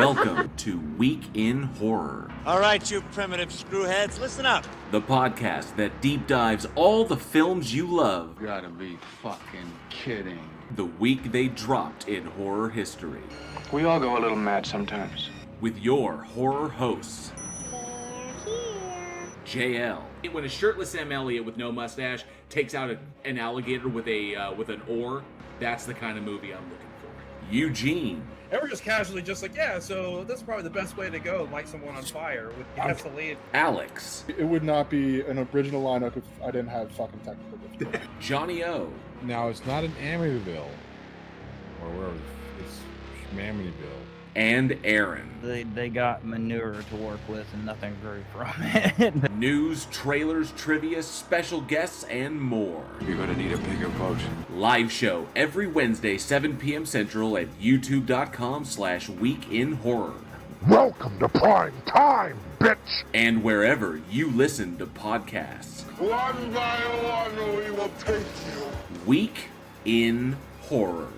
Welcome to Week in Horror. All right, you primitive screwheads, listen up. The podcast that deep dives all the films you love. You gotta be fucking kidding. The week they dropped in horror history. We all go a little mad sometimes. With your horror hosts, JL. When a shirtless Sam Elliott with no mustache takes out an alligator with an oar, that's the kind of movie I'm looking for. Eugene. And we're just casually yeah, so that's probably the best way to go, light someone on fire with gasoline. Alex. It would not be an original lineup if I didn't have fucking technical difficulty. Johnny O. Now, it's not an Amityville, or wherever, it's Amityville. And Aaron. They got manure to work with and nothing grew from it. News, trailers, trivia, special guests, and more. You're gonna need a bigger boat. Live show every Wednesday, 7 p.m. Central at youtube.com/weekinhorror. Welcome to prime time, bitch! And wherever you listen to podcasts. One by one, we will take you. Week in Horror.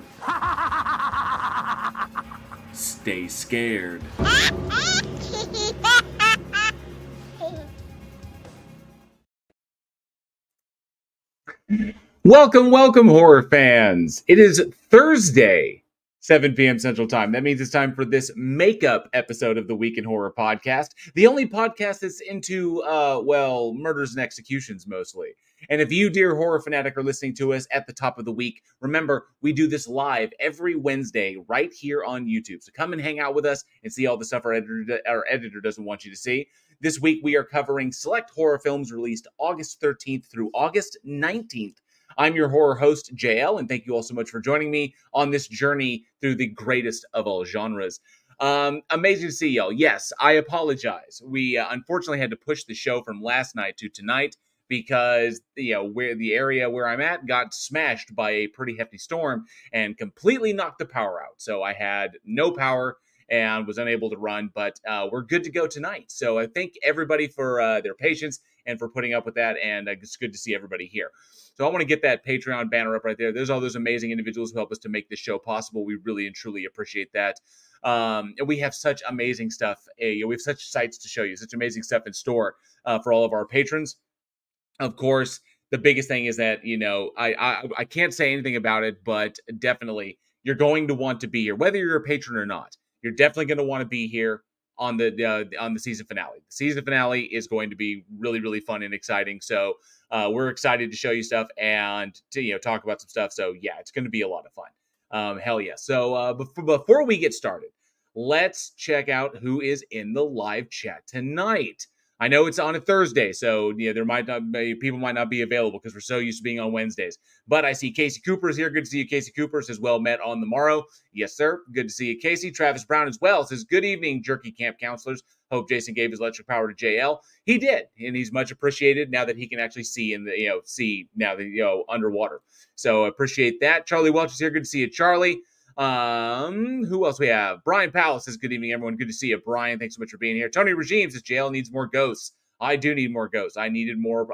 Stay scared. Welcome, horror fans. It is Thursday, 7 p.m. Central Time. That means it's time for this makeup episode of the Week in Horror podcast. The only podcast that's into, murders and executions mostly. And if you, dear horror fanatic, are listening to us at the top of the week, remember, we do this live every Wednesday right here on YouTube. So come and hang out with us and see all the stuff our editor doesn't want you to see. This week, we are covering select horror films released August 13th through August 19th. I'm your horror host, JL, and thank you all so much for joining me on this journey through the greatest of all genres. Amazing to see y'all. Yes, I apologize. We unfortunately had to push the show from last night to tonight, because where the area where I'm at got smashed by a pretty hefty storm and completely knocked the power out. So I had no power and was unable to run, but we're good to go tonight. So I thank everybody for their patience and for putting up with that, and it's good to see everybody here. So I want to get that Patreon banner up right there. There's all those amazing individuals who help us to make this show possible. We really and truly appreciate that. And we have such amazing stuff. We have such sites to show you, such amazing stuff in store for all of our patrons. Of course, the biggest thing is that, I can't say anything about it, but definitely you're going to want to be here, whether you're a patron or not. You're definitely going to want to be here on the season finale. The season finale is going to be really, really fun and exciting. So we're excited to show you stuff and to talk about some stuff. So yeah, it's going to be a lot of fun. Hell yeah. So before we get started, let's check out who is in the live chat tonight. I know it's on a Thursday, so there might not be, people might not be available because we're so used to being on Wednesdays. But I see Casey Cooper is here. Good to see you, Casey Cooper. Says, well met on the morrow. Yes, sir. Good to see you, Casey. Travis Brown as well says, good evening, Jerky Camp counselors. Hope Jason gave his electric power to JL. He did, and he's much appreciated now that he can actually see underwater. So I appreciate that. Charlie Welch is here. Good to see you, Charlie. Who else we have? Brian Powell says, good evening, everyone. Good to see you, Brian. Thanks so much for being here. Tony Regime says, JL needs more ghosts. I do need more ghosts. I needed more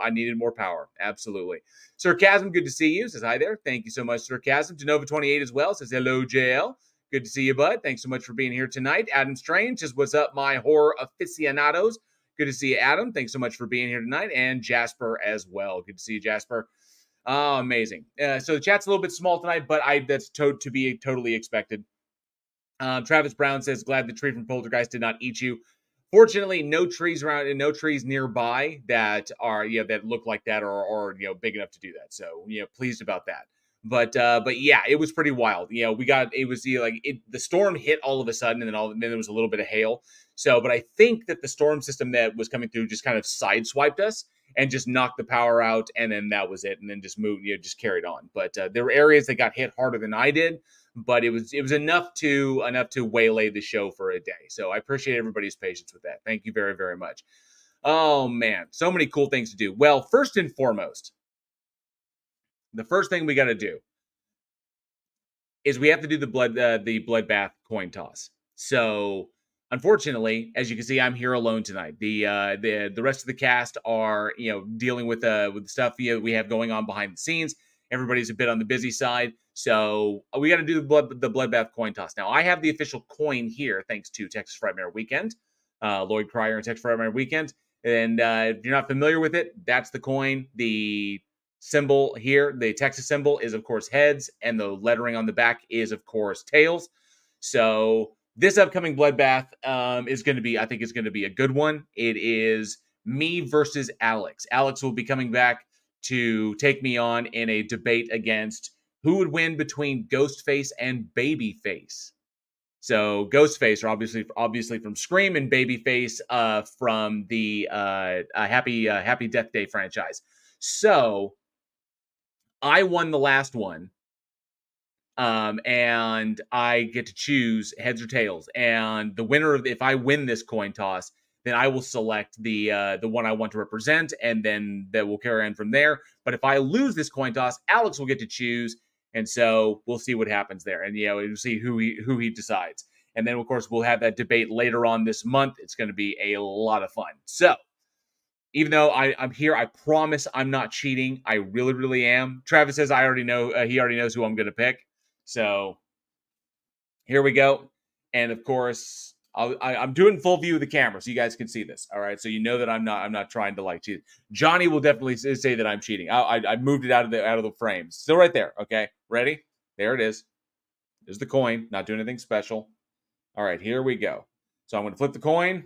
power. Absolutely. Sarcasm, good to see you. Says, hi there. Thank you so much, Sarcasm. Genova28 as well says, hello, JL. Good to see you, bud. Thanks so much for being here tonight. Adam Strange says, what's up, my horror aficionados? Good to see you, Adam. Thanks so much for being here tonight. And Jasper as well. Good to see you, Jasper. Oh, amazing. So the chat's a little bit small tonight, but that's to be totally expected. Travis Brown says, glad the tree from Poltergeist did not eat you. Fortunately, no trees around and no trees nearby that are, that look like that or big enough to do that. So, pleased about that. But yeah, it was pretty wild. The storm hit all of a sudden, and then there was a little bit of hail. So, but I think that the storm system that was coming through just kind of sideswiped us and just knocked the power out, and then that was it, and then just moved, just carried on. But there were areas that got hit harder than I did, but it was enough to waylay the show for a day. So I appreciate everybody's patience with that. Thank you very, very much. Oh man, so many cool things to do. Well, first and foremost, the first thing we got to do is we have to do the bloodbath coin toss. So unfortunately, as you can see, I'm here alone tonight. The rest of the cast are dealing with the stuff we have going on behind the scenes. Everybody's a bit on the busy side. So we got to do the Bloodbath coin toss. Now, I have the official coin here, thanks to Texas Frightmare Weekend, Lloyd Cryer and Texas Frightmare Weekend. And if you're not familiar with it, that's the coin. The symbol here, the Texas symbol, is, of course, heads, and the lettering on the back is, of course, tails. So this upcoming Bloodbath is going to be, I think it's going to be a good one. It is me versus Alex. Alex will be coming back to take me on in a debate against who would win between Ghostface and Babyface. So Ghostface are obviously from Scream, and Babyface from the Happy Death Day franchise. So I won the last one, and I get to choose heads or tails. And the winner of, if I win this coin toss, then I will select the one I want to represent, and then that will carry on from there. But if I lose this coin toss, Alex will get to choose, and so we'll see what happens there, and we'll see who he decides. And then, of course, we'll have that debate later on this month. It's going to be a lot of fun. So, even though I'm here, I promise I'm not cheating. I really, really am. Travis says I already know. He already knows who I'm going to pick. So, here we go. And of course, I'm doing full view of the camera, so you guys can see this. All right, so you know that I'm not trying to like cheat. Johnny will definitely say that I'm cheating. I moved it out of the frame. Still right there. Okay, ready? There it is. There's the coin. Not doing anything special. All right, here we go. So I'm going to flip the coin.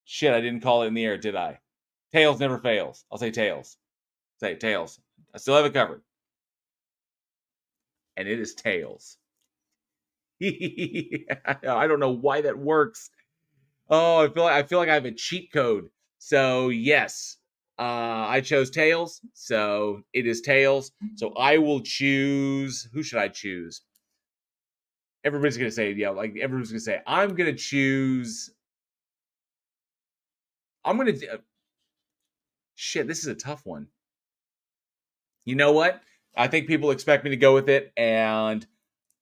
Shit, I didn't call it in the air, did I? Tails never fails. I'll say tails. Say tails. I still have it covered. And it is tails. I don't know why that works. Oh, I feel like I have a cheat code. So yes, I chose tails. So it is tails. So I will choose. Who should I choose? Everybody's gonna say, everyone's gonna say, I'm gonna choose. Shit, this is a tough one. You know what? I think people expect me to go with it, and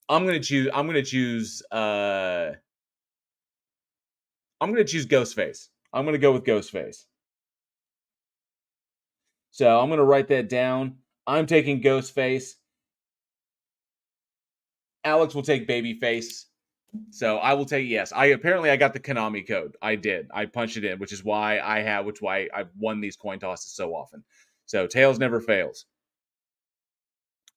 I'm gonna choose Ghostface. I'm gonna go with Ghostface. So I'm gonna write that down. I'm taking Ghostface. Alex will take Babyface. So I will take, yes. I got the Konami code. I did. I punched it in, which is why I've won these coin tosses so often. So tails never fails.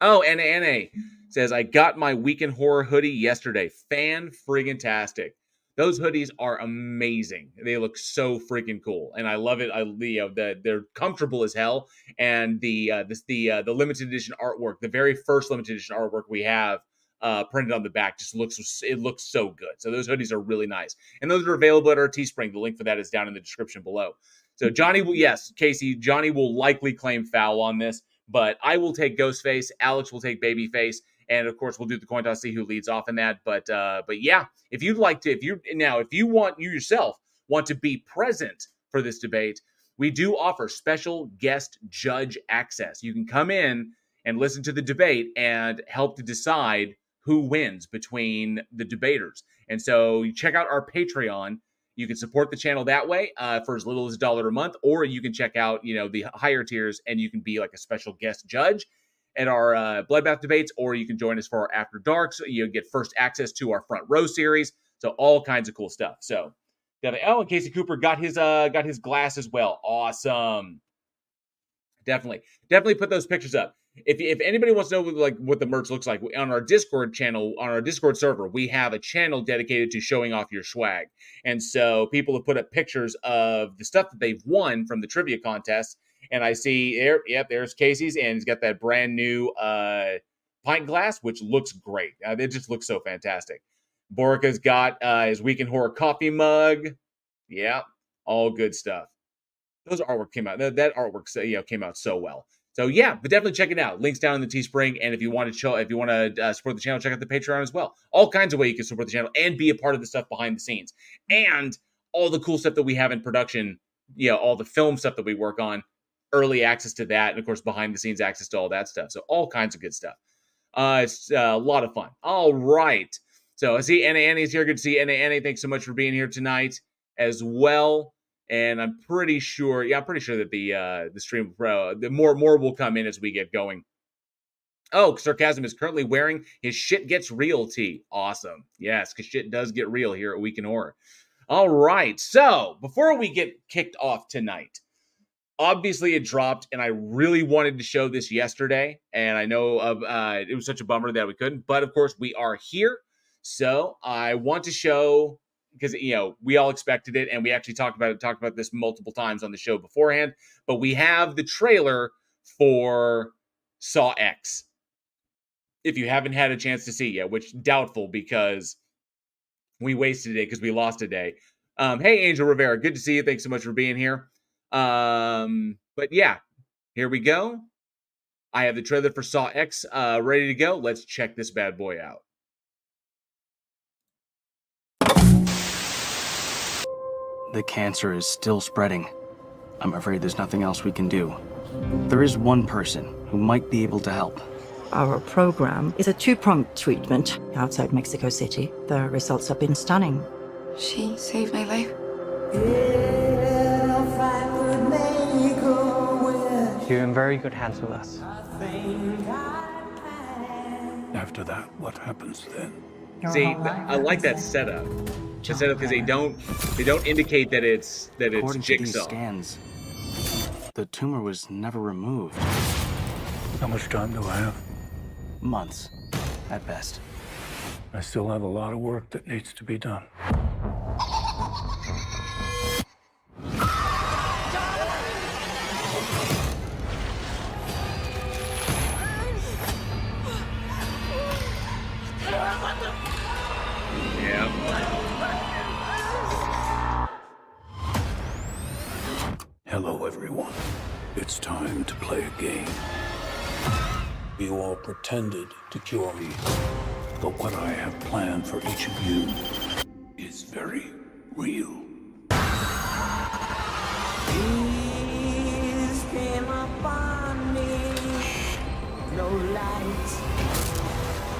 Oh, Anna says, I got my Week in Horror hoodie yesterday. Fan-friggin-tastic. Those hoodies are amazing. They look so freaking cool, and I love it. They're comfortable as hell, and the limited edition artwork, the very first limited edition artwork we have printed on the back, looks so good. So those hoodies are really nice, and those are available at our Teespring. The link for that is down in the description below. So Casey, Johnny will likely claim foul on this. But I will take Ghostface. Alex will take Babyface, and of course we'll do the coin toss, see who leads off in that. But yeah, if you yourself want to be present for this debate, we do offer special guest judge access. You can come in and listen to the debate and help to decide who wins between the debaters. And so you check out our Patreon. You can support the channel that way for as little as $1 a month, or you can check out, the higher tiers, and you can be like a special guest judge at our Bloodbath debates, or you can join us for our After Darks. You get first access to our Front Row series, so all kinds of cool stuff. So, and Casey Cooper got his glass as well. Awesome. Definitely put those pictures up. If anybody wants to know what the merch looks like, on our Discord channel, on our Discord server, we have a channel dedicated to showing off your swag. And so people have put up pictures of the stuff that they've won from the trivia contest. And I see there's Casey's, and he's got that brand new pint glass, which looks great. It just looks so fantastic. Borica's got his Week in Horror coffee mug. Yeah, all good stuff. Those artwork came out. That artwork, came out so well. So yeah, but definitely check it out. Links down in the Teespring, and if you want to support the channel, check out the Patreon as well. All kinds of ways you can support the channel and be a part of the stuff behind the scenes, and all the cool stuff that we have in production. All the film stuff that we work on, early access to that, and of course behind the scenes access to all that stuff. So all kinds of good stuff. It's a lot of fun. All right. So I see Annie's here. Good to see Annie. Thanks so much for being here tonight as well. And I'm pretty sure that the stream the more will come in as we get going. Oh, Sarcasm is currently wearing his Shit Gets Real tee. Awesome. Yes, because shit does get real here at Week in Horror. All right. So before we get kicked off tonight, obviously it dropped, and I really wanted to show this yesterday. And I know it was such a bummer that we couldn't. But of course, we are here. So I want to show, because we all expected it, and we actually talked about this multiple times on the show beforehand. But we have the trailer for Saw X. If you haven't had a chance to see yet, which doubtful because we wasted it because we lost a day. Hey, Angel Rivera, good to see you. Thanks so much for being here. But yeah, here we go. I have the trailer for Saw X ready to go. Let's check this bad boy out. The cancer is still spreading. I'm afraid there's nothing else we can do. There is one person who might be able to help. Our program is a two-pronged treatment outside Mexico City. The results have been stunning. She saved my life. You're in very good hands with us. After that, what happens then? See, I like that setup. The setup because they don't indicate that it's According to these Jigsaw. scans, the tumor was never removed. How much time do I have? Months, at best. I still have a lot of work that needs to be done. Yeah. Hello, everyone. It's time to play a game. You all pretended to cure me, but what I have planned for each of you is very real.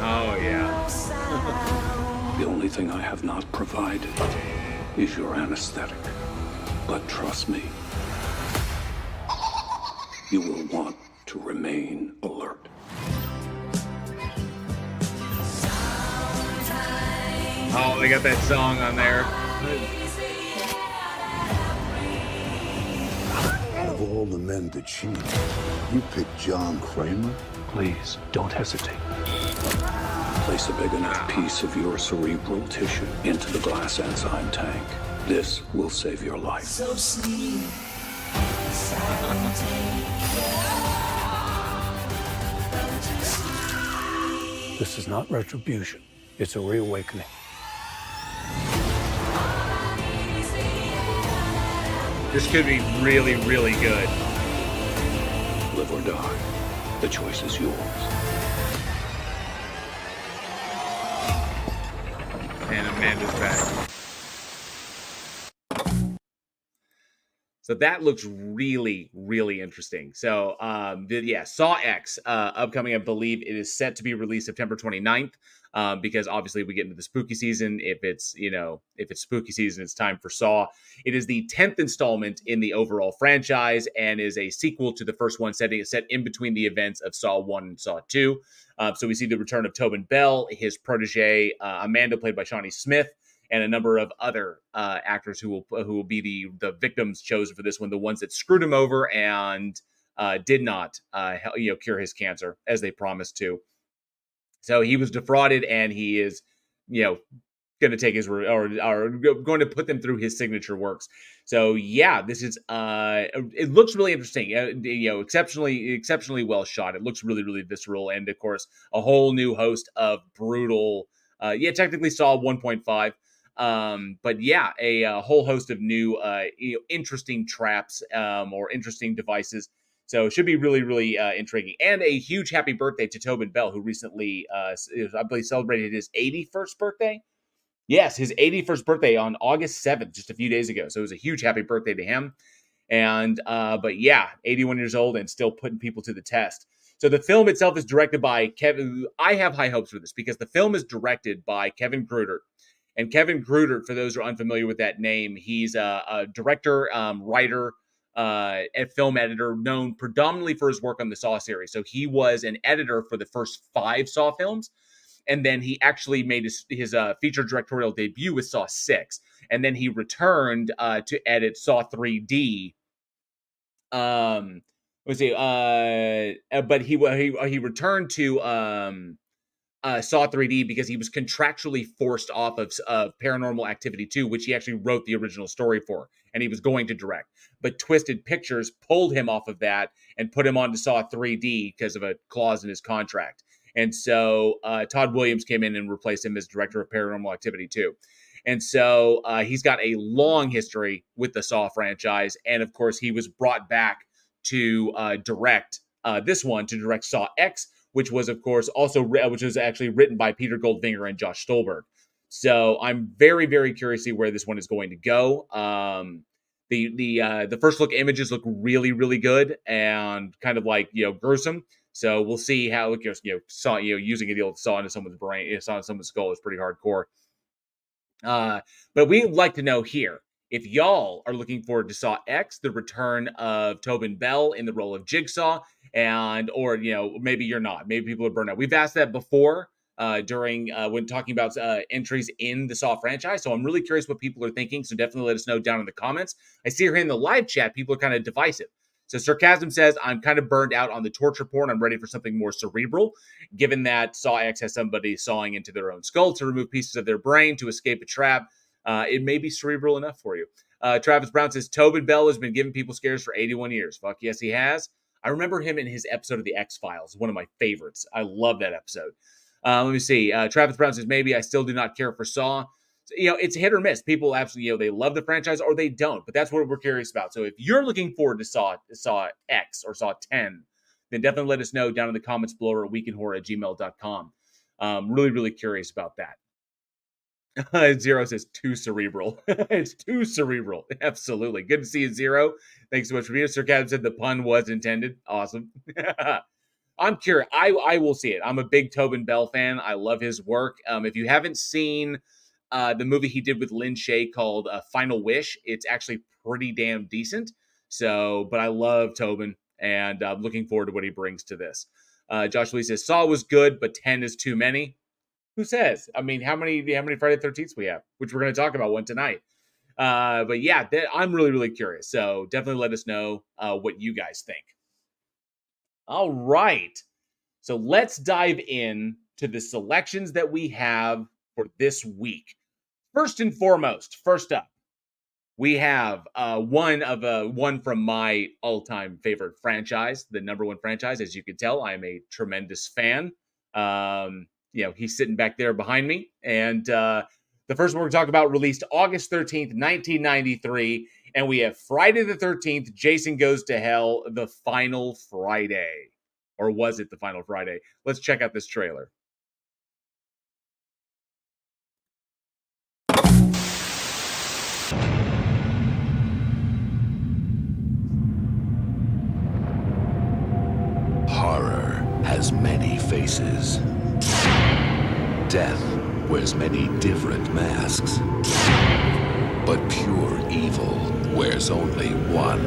Oh yeah. The only thing I have not provided is your anesthetic. But trust me, you will want to remain alert. Oh, they got that song on there. Out of all the men to cheat, you picked John Kramer? Please, don't hesitate. Place a big enough piece of your cerebral tissue into the glass enzyme tank. This will save your life. So sweet. This is not retribution. It's a reawakening. This could be really, really good. Live or die. The choice is yours. And Amanda's back. So that looks really, really interesting. So, Saw X, upcoming, I believe it is set to be released September 29th, because obviously we get into the spooky season. If it's spooky season, it's time for Saw. It is the 10th installment in the overall franchise and is a sequel to the first one, set in between the events of Saw 1 and Saw 2. So we see the return of Tobin Bell, his protege, Amanda, played by Shawnee Smith, and a number of other actors who will be the victims chosen for this one, the ones that screwed him over and did not cure his cancer as they promised to. So he was defrauded, and he is going to take his or going to put them through his signature works. So yeah, this is it looks really interesting. Exceptionally well shot. It looks really, really visceral, and of course a whole new host of brutal. Technically Saw 1.5. But yeah, a whole host of new, interesting traps, or interesting devices. So it should be really, really intriguing. And a huge happy birthday to Tobin Bell, who recently, I believe, celebrated his 81st birthday. Yes, his 81st birthday on August 7th, just a few days ago. So it was a huge happy birthday to him. And, but yeah, 81 years old and still putting people to the test. So the film itself is directed by Kevin. I have high hopes for this because the film is directed by Kevin Gruder. And Kevin Grutert, for those who are unfamiliar with that name, he's a director, writer, and film editor known predominantly for his work on the Saw series. So he was an editor for the first 5 Saw films. And then he actually made his feature directorial debut with Saw 6. And then he returned to edit Saw 3D. But he returned to Saw 3D because he was contractually forced off of Paranormal Activity 2, which he actually wrote the original story for, and he was going to direct. But Twisted Pictures pulled him off of that and put him onto Saw 3D because of a clause in his contract. And so Todd Williams came in and replaced him as director of Paranormal Activity 2. And so he's got a long history with the Saw franchise. And of course, he was brought back to direct this one, to direct Saw X, which was, of course, which was actually written by Peter Goldfinger and Josh Stolberg. So I'm very, very curious to see where this one is going to go. The first look images look really, really good and kind of like, gruesome. So we'll see how it goes. Saw, using a old saw into someone's brain, saw into someone's skull is pretty hardcore. But we'd like to know here, if y'all are looking forward to Saw X, the return of Tobin Bell in the role of Jigsaw, or maybe you're not. Maybe people are burned out. We've asked that before during when talking about entries in the Saw franchise. So I'm really curious what people are thinking. So definitely let us know down in the comments. I see here in the live chat, people are kind of divisive. So Sarcasm says, I'm kind of burned out on the torture porn. I'm ready for something more cerebral. Given that Saw X has somebody sawing into their own skull to remove pieces of their brain to escape a trap, it may be cerebral enough for you. Travis Brown says, Tobin Bell has been giving people scares for 81 years. Fuck yes, he has. I remember him in his episode of The X-Files, one of my favorites. I love that episode. Let me see. Travis Brown says, maybe I still do not care for Saw. So, it's hit or miss. People absolutely, they love the franchise or they don't. But that's what we're curious about. So if you're looking forward to Saw X or Saw 10, then definitely let us know down in the comments below or at weekinhorror@gmail.com. Really, really curious about that. Zero says too cerebral. It's too cerebral. Absolutely. Good to see you, Zero. Thanks so much for being here. Sir Captain said the pun was intended. Awesome. I'm curious. I will see it. I'm a big Tobin Bell fan. I love his work. If you haven't seen the movie he did with Lin Shaye called Final Wish, it's actually pretty damn decent. So, but I love Tobin, and I'm looking forward to what he brings to this. Josh Lee says, Saw was good, but 10 is too many. Who says? I mean, how many Friday the 13th we have, which we're going to talk about one tonight. But yeah, I'm really, really curious. So definitely let us know what you guys think. All right. So let's dive in to the selections that we have for this week. First and foremost, first up, we have one from my all-time favorite franchise, the number one franchise. As you can tell, I am a tremendous fan. He's sitting back there behind me. And the first one we're going to talk about released August 13th, 1993. And we have Friday the 13th, Jason Goes to Hell, the final Friday. Or was it the final Friday? Let's check out this trailer. Horror has many faces. Death wears many different masks. But pure evil wears only one.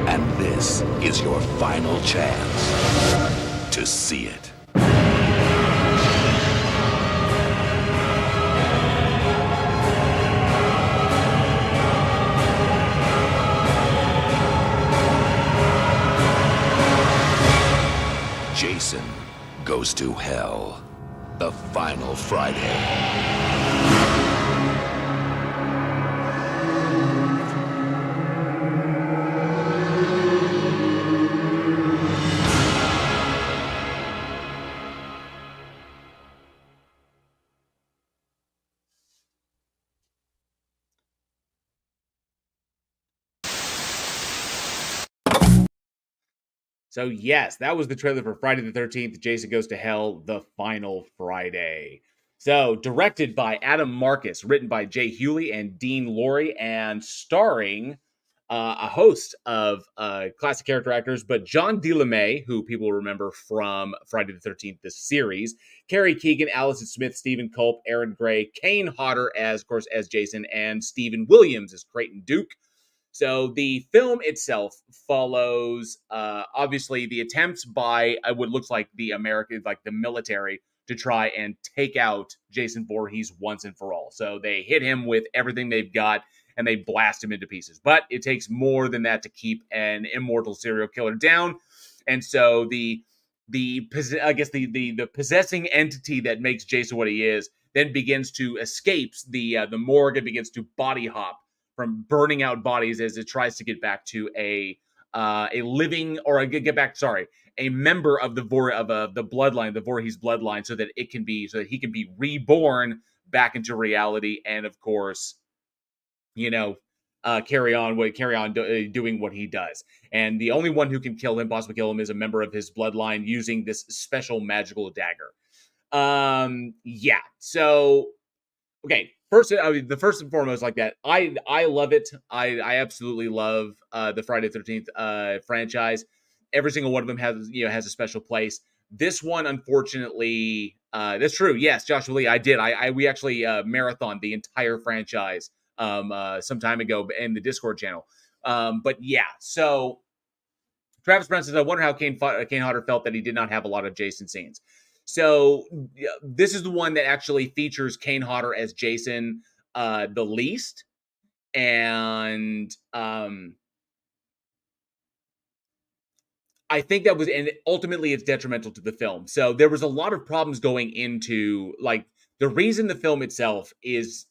And this is your final chance to see it. Jason Goes to Hell, the final Friday. So yes, that was the trailer for Friday the 13th, Jason Goes to Hell, the final Friday. So directed by Adam Marcus, written by Jay Hewley and Dean Lorey, and starring a host of classic character actors, but John DeLeMay, who people remember from Friday the 13th, this series, Carrie Keegan, Allison Smith, Stephen Culp, Aaron Gray, Kane Hodder as, of course, as Jason, and Stephen Williams as Creighton Duke. So the film itself follows, obviously, the attempts by what looks like the Americans, like the military, to try and take out Jason Voorhees once and for all. So they hit him with everything they've got, and they blast him into pieces. But it takes more than that to keep an immortal serial killer down. And so the possessing entity that makes Jason what he is then begins to escape the morgue and begins to body hop from burning out bodies as it tries to get back to a living, or a member of the bloodline, the Voorhees bloodline, so that he can be reborn back into reality, and of course, carry on doing what he does. And the only one who can possibly kill him, is a member of his bloodline using this special magical dagger. So, okay. First, the first and foremost, like that, I love it. I absolutely love the Friday the 13th franchise. Every single one of them has a special place. This one, unfortunately, that's true. Yes, Joshua Lee, I did. We actually marathoned the entire franchise some time ago in the Discord channel. But yeah, so Travis Brown says, I wonder how Kane Hodder felt that he did not have a lot of Jason scenes. So this is the one that actually features Kane Hodder as Jason the least. And I think that was, and ultimately it's detrimental to the film. So there was a lot of problems going into, like, the reason the film itself is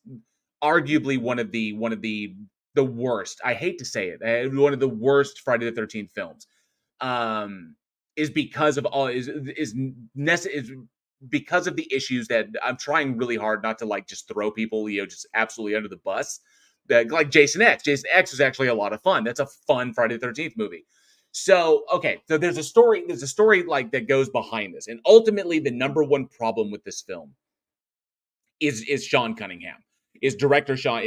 arguably one of the worst. I hate to say it, one of the worst Friday the 13th films. Is because of because of the issues that I'm trying really hard not to just throw people, just absolutely under the bus. That, like Jason X. Jason X is actually a lot of fun. That's a fun Friday the 13th movie. So, okay, so there's a story like that goes behind this. And ultimately the number one problem with this film is Sean Cunningham. Producer Sean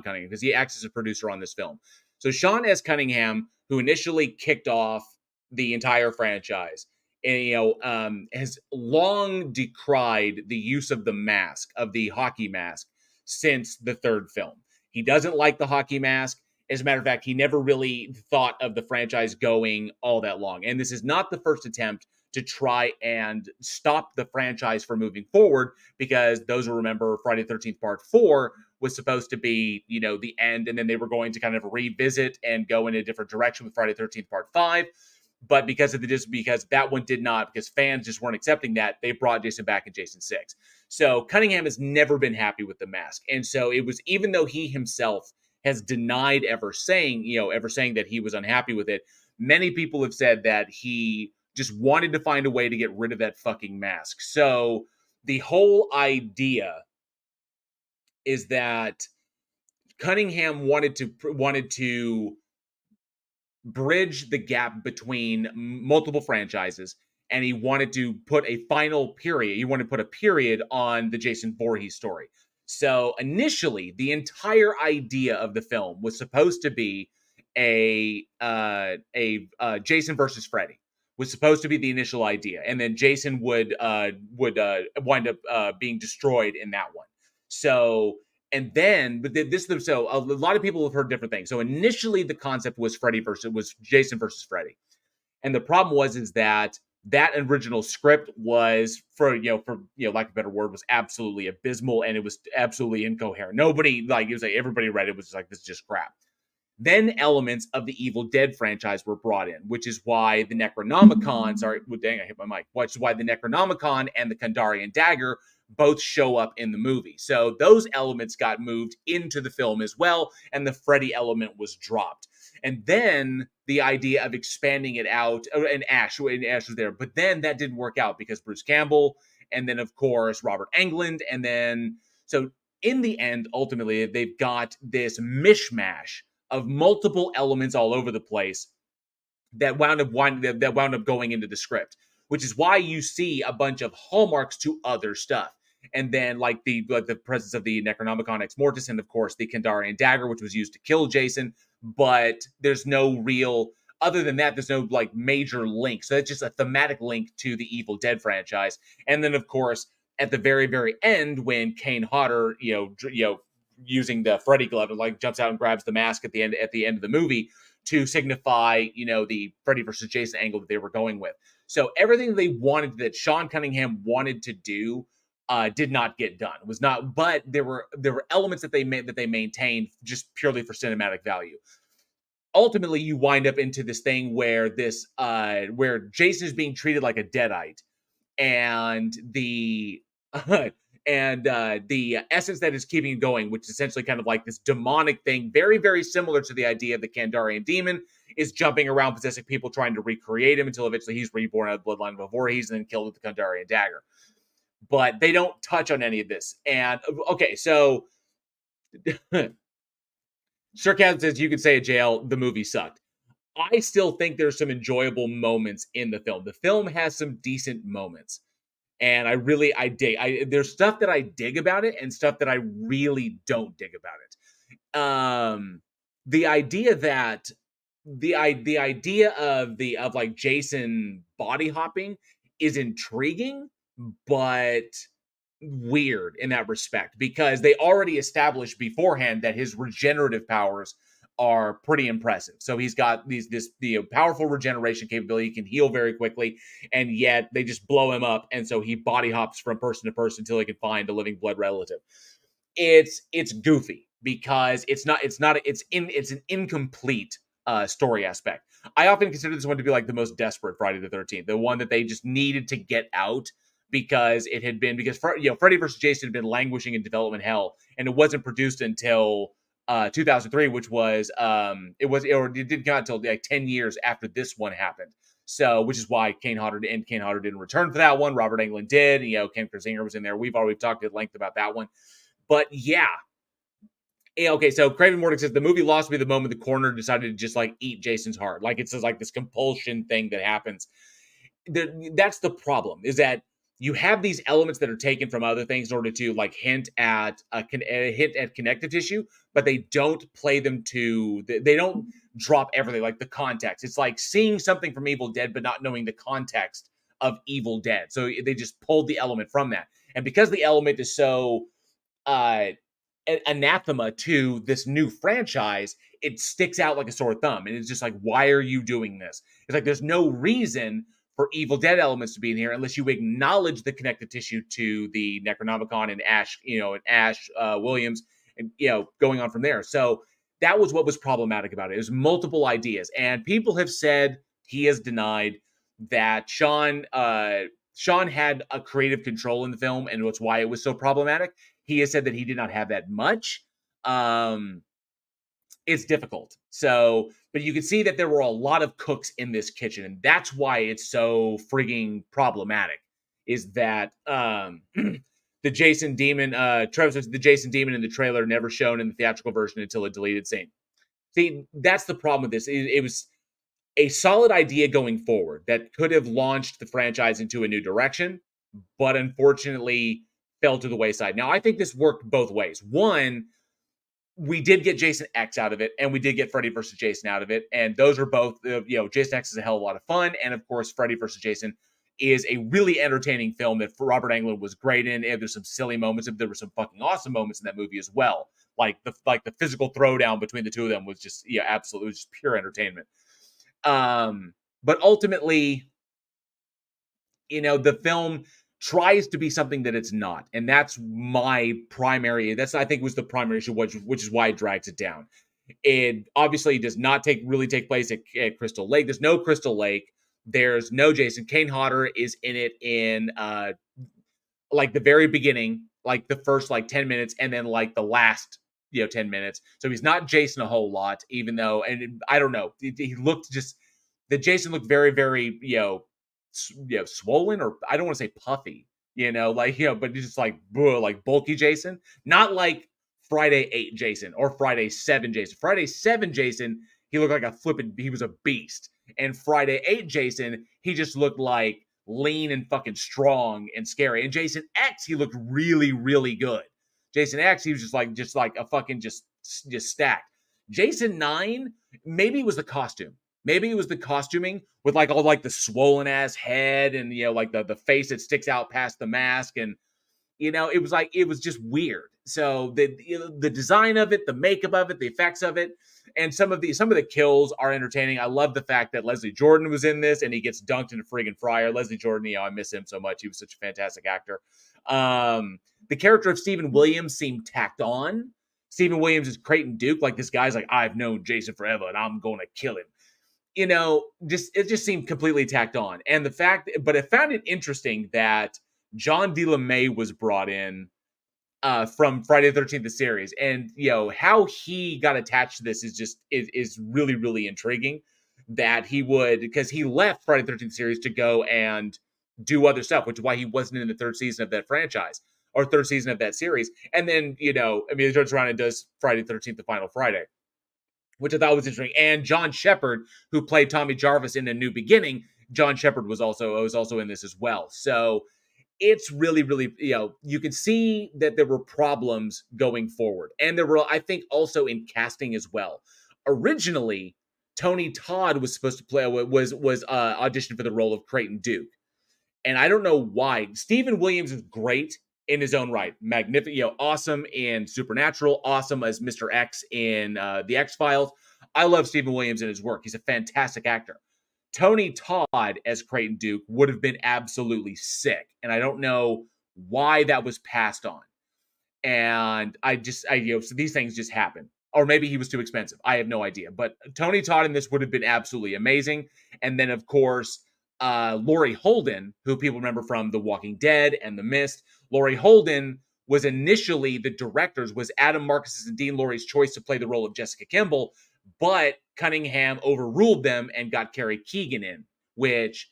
Cunningham, because he acts as a producer on this film. So Sean S. Cunningham, who initially kicked off the entire franchise, and has long decried the use of the mask, of the hockey mask, since the third film. He doesn't like the hockey mask. As a matter of fact, he never really thought of the franchise going all that long. And this is not the first attempt to try and stop the franchise from moving forward, because those who remember Friday the 13th Part 4 was supposed to be, the end, and then they were going to kind of revisit and go in a different direction with Friday the 13th Part 5. But because that one did not, because fans just weren't accepting that, they brought Jason back in Jason 6. So Cunningham has never been happy with the mask. And so it was, even though he himself has denied ever saying that he was unhappy with it, many people have said that he just wanted to find a way to get rid of that fucking mask. So the whole idea is that Cunningham wanted to bridge the gap between multiple franchises, and he wanted to put a final period. He wanted to put a period on the Jason Voorhees story. So initially, the entire idea of the film was supposed to be a Jason versus Freddy. Was supposed to be the initial idea, and then Jason would wind up being destroyed in that one. So, and then, but so a lot of people have heard different things. So initially, the concept was Jason versus Freddy, and the problem was that original script was, for lack of a better word, was absolutely abysmal, and it was absolutely incoherent. Nobody, it was like everybody read it, was just like, this is just crap. Then elements of the Evil Dead franchise were brought in, which is why the Necronomicon, I hit my mic, which is why the Necronomicon and the Kandarian dagger both show up in the movie. So those elements got moved into the film as well, and the Freddy element was dropped. And then the idea of expanding it out, and Ash was there, but then that didn't work out because Bruce Campbell, and then of course Robert Englund, and then, so in the end, ultimately, they've got this mishmash of multiple elements all over the place that wound up going into the script, which is why you see a bunch of hallmarks to other stuff. and then like the presence of the Necronomicon Ex Mortis, and of course the Kandarian dagger, which was used to kill Jason. But there's no real, other than that, there's no like major link. So it's just a thematic link to the Evil Dead franchise. And then of course at the very, very end, when Kane Hodder, using the Freddy glove and like jumps out and grabs the mask at the end of the movie to signify, the Freddy versus Jason angle that they were going with. So everything they wanted, that Sean Cunningham wanted to do, did not get done. It was not, but there were elements that they maintained just purely for cinematic value. Ultimately, you wind up into this thing where where Jason is being treated like a deadite, and the the essence that is keeping it going, which is essentially kind of like this demonic thing, very, very similar to the idea of the Kandarian demon, is jumping around possessing people, trying to recreate him until eventually he's reborn out of the bloodline of Voorhees and then killed with the Kandarian dagger. But they don't touch on any of this. And okay, so Sarcasm says, you could say at jail, the movie sucked. I still think there's some enjoyable moments in the film. The film has some decent moments. And I dig. There's stuff that I dig about it and stuff that I really don't dig about it. The idea of like Jason body hopping is intriguing, but weird in that respect, because they already established beforehand that his regenerative powers are pretty impressive. So he's got this powerful regeneration capability. He can heal very quickly, and yet they just blow him up, and so he body hops from person to person until he can find a living blood relative. It's goofy because it's an incomplete story aspect. I often consider this one to be like the most desperate Friday the 13th, the one that they just needed to get out because Freddy vs. Jason had been languishing in development hell, and it wasn't produced until 2003, which was it didn't come out until like 10 years after this one happened. So, which is why Kane Hodder didn't return for that one. Robert Englund did. Ken Krasinger was in there. We've already talked at length about that one. But yeah. Okay, so Craven Mordick says the movie lost me the moment the coroner decided to just like eat Jason's heart. Like it's just like this compulsion thing that happens. That's the problem, is that you have these elements that are taken from other things in order to like hint at connective tissue, but they don't play them to. They don't drop everything, like the context. It's like seeing something from Evil Dead, but not knowing the context of Evil Dead. So they just pulled the element from that, and because the element is so anathema to this new franchise, it sticks out like a sore thumb, and it's just like, why are you doing this? It's like there's no reason for Evil Dead elements to be in here unless you acknowledge the connective tissue to the Necronomicon and Ash, Williams, and going on from there. So that was what was problematic about it. There's multiple ideas, and people have said, he has denied that Sean had a creative control in the film, and that's why it was so problematic. He has said that he did not have that much. It's difficult. So, but you can see that there were a lot of cooks in this kitchen, and that's why it's so frigging problematic. Is that the Jason Demon? Trevor says the Jason Demon in the trailer never shown in the theatrical version until a deleted scene. See, that's the problem with this. It was a solid idea going forward that could have launched the franchise into a new direction, but unfortunately fell to the wayside. Now, I think this worked both ways. One, we did get Jason X out of it, and we did get Freddy vs. Jason out of it, and those are both, Jason X is a hell of a lot of fun, and of course, Freddy vs. Jason is a really entertaining film that Robert Englund was great in. And there's some silly moments, there were some fucking awesome moments in that movie as well. Like the physical throwdown between the two of them was just, absolutely, it was just pure entertainment. But ultimately, the film tries to be something that it's not, and that's my primary. I think was the primary issue, which is why it drags it down. It obviously does not really take place at Crystal Lake. There's no Crystal Lake. There's no Jason. Kane Hodder is in it in like the very beginning, like the first 10 minutes, and then like the last 10 minutes. So he's not Jason a whole lot, even though, and I don't know, he looked the Jason looked very, very swollen, or I don't want to say puffy, but just like bulky Jason, not like Friday 8 Jason or Friday 7 Jason. Friday 7 Jason, he looked like he was a beast. And Friday 8 Jason, he just looked like lean and fucking strong and scary. And Jason X, he looked really, really good. Jason X, he was just like a fucking just stacked. Jason 9, maybe it was the costume. Maybe it was the costuming with like all like the swollen ass head and like the face that sticks out past the mask, and it was just weird. So the design of it, the makeup of it, the effects of it, and some of the kills are entertaining. I love the fact that Leslie Jordan was in this and he gets dunked in a friggin' fryer. Leslie Jordan, I miss him so much. He was such a fantastic actor. The character of Stephen Williams seemed tacked on. Stephen Williams is Creighton Duke. Like, this guy's like, I've known Jason forever and I'm going to kill him. It just seemed completely tacked on. And but I found it interesting that John DeLeMay was brought in from Friday the 13th, the series. And, how he got attached to this is really, really intriguing, that because he left Friday the 13th series to go and do other stuff, which is why he wasn't in the third season of that franchise or third season of that series. And then, he turns around and does Friday the 13th, the final Friday, which I thought was interesting. And John Shepard, who played Tommy Jarvis in A New Beginning, John Shepard was also in this as well. So it's really, really, you can see that there were problems going forward. And there were, I think, also in casting as well. Originally, Tony Todd was supposed to play, was auditioned for the role of Creighton Duke. And I don't know why. Stephen Williams is great in his own right. Magnificent, awesome in Supernatural, awesome as Mr. X in The X-Files. I love Stephen Williams and his work. He's a fantastic actor. Tony Todd as Creighton Duke would have been absolutely sick. And I don't know why that was passed on. And so these things just happen. Or maybe he was too expensive. I have no idea. But Tony Todd in this would have been absolutely amazing. And then, of course, Laurie Holden, who people remember from The Walking Dead and The Mist. Laurie Holden was initially was Adam Marcus's and Dean Laurie's choice to play the role of Jessica Kimball, but Cunningham overruled them and got Carrie Keegan in, which